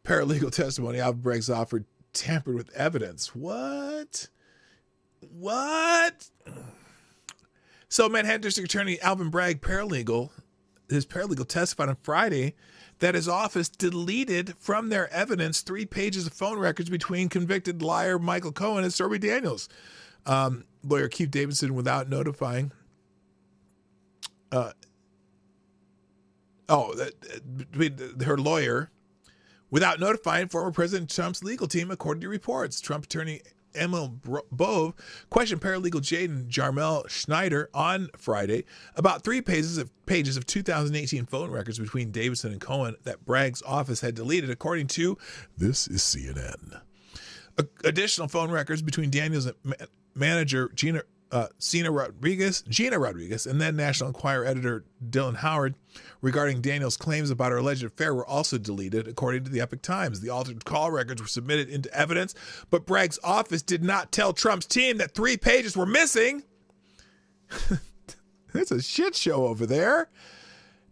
Paralegal testimony, Alvin Bragg's offer tampered with evidence. What? So Manhattan District Attorney Alvin Bragg, his paralegal testified on Friday that his office deleted from their evidence 3 pages of phone records between convicted liar Michael Cohen and Stormy Daniels. Lawyer Keith Davidson, without notifying her lawyer, without notifying former President Trump's legal team, according to reports. Trump attorney Emil Bove questioned paralegal Jaden Jarmel Schneider on Friday about 3 pages of 2018 phone records between Davidson and Cohen that Bragg's office had deleted, according to This is CNN. Additional phone records between Daniels and manager Gina Rodriguez, and then National Enquirer editor Dylan Howard regarding Daniels' claims about her alleged affair were also deleted, according to the Epoch Times. The altered call records were submitted into evidence, but Bragg's office did not tell Trump's team that 3 pages were missing. It's a shit show over there.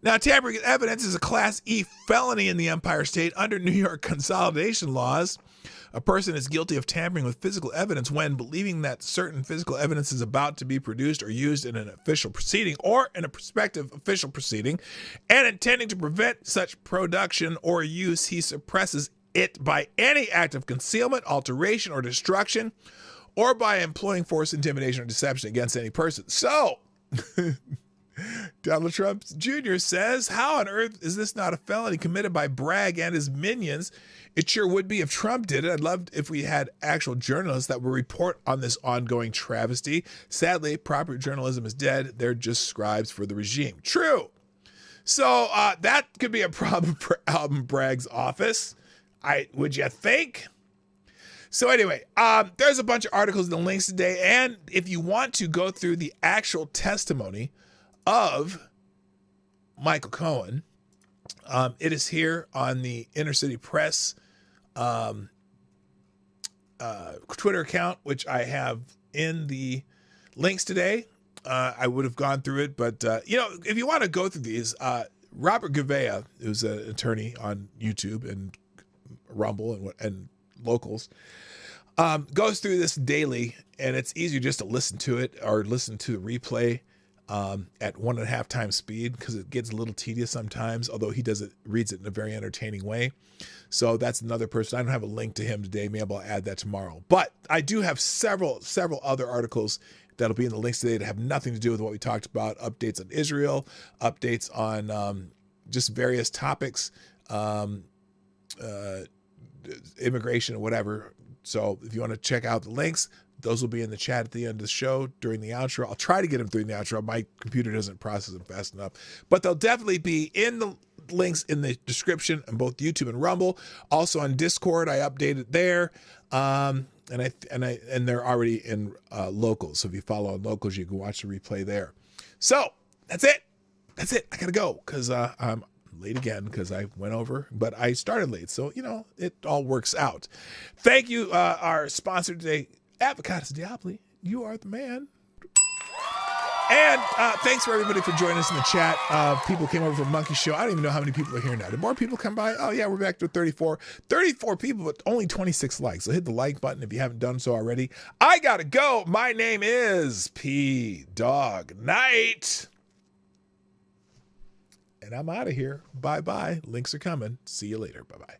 Now, tampering with evidence is a Class E felony in the Empire State under New York consolidation laws. A person is guilty of tampering with physical evidence when believing that certain physical evidence is about to be produced or used in an official proceeding or in a prospective official proceeding, and intending to prevent such production or use, he suppresses it by any act of concealment, alteration, or destruction, or by employing force, intimidation, or deception against any person. So, Donald Trump Jr. says, how on earth is this not a felony committed by Bragg and his minions? It sure would be if Trump did it. I'd love if we had actual journalists that would report on this ongoing travesty. Sadly, proper journalism is dead. They're just scribes for the regime. True. So that could be a problem for Alvin Bragg's office. Would you think? So anyway, there's a bunch of articles and links today. And if you want to go through the actual testimony of Michael Cohen, it is here on the Inner City Press Twitter account, which I have in the links today. I would have gone through it, but if you want to go through these, Robert Gouveia, who's an attorney on YouTube and Rumble and locals, goes through this daily, and it's easier just to listen to it or listen to the replay at 1.5 times speed, because it gets a little tedious sometimes, although he reads it in a very entertaining way. So that's another person. I don't have a link to him today. Maybe I'll add that tomorrow. But I do have several other articles that'll be in the links today that have nothing to do with what we talked about. Updates on Israel, updates on just various topics, immigration or whatever. So if you want to check out the links, those will be in the chat at the end of the show during the outro. I'll try to get them during the outro. My computer doesn't process them fast enough, but they'll definitely be in the links in the description on both YouTube and Rumble. Also on Discord, I updated there, and they're already in locals. So if you follow on locals, you can watch the replay there. So that's it. I gotta go because I'm late again because I went over, but I started late, so it all works out. Thank you, our sponsor today, Avocados Diabli. You are the man. And thanks for everybody for joining us in the chat. People came over from Monkey Show. I don't even know how many people are here now. Did more people come by? Oh, yeah, we're back to 34. 34 people, but only 26 likes. So hit the like button if you haven't done so already. I got to go. My name is P Dog Night. And I'm out of here. Bye-bye. Links are coming. See you later. Bye-bye.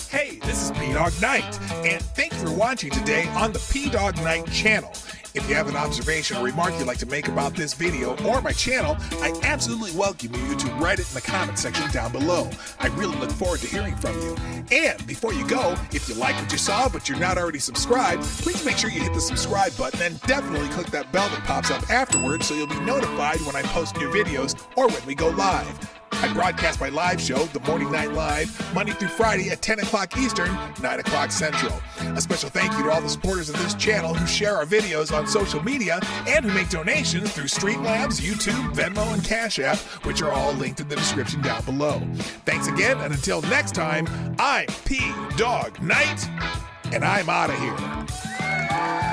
Hey, this is P-Dog Night, and thank you for watching today on the P-Dog Night channel. If you have an observation or remark you'd like to make about this video or my channel, I absolutely welcome you to write it in the comment section down below. I really look forward to hearing from you. And before you go, if you like what you saw but you're not already subscribed, please make sure you hit the subscribe button and definitely click that bell that pops up afterwards so you'll be notified when I post new videos or when we go live. I broadcast my live show, The Morning Night Live, Monday through Friday at 10 o'clock Eastern, 9 o'clock Central. A special thank you to all the supporters of this channel who share our videos on social media and who make donations through Streamlabs, YouTube, Venmo, and Cash App, which are all linked in the description down below. Thanks again, and until next time, I'm P Dog Night, and I'm out of here.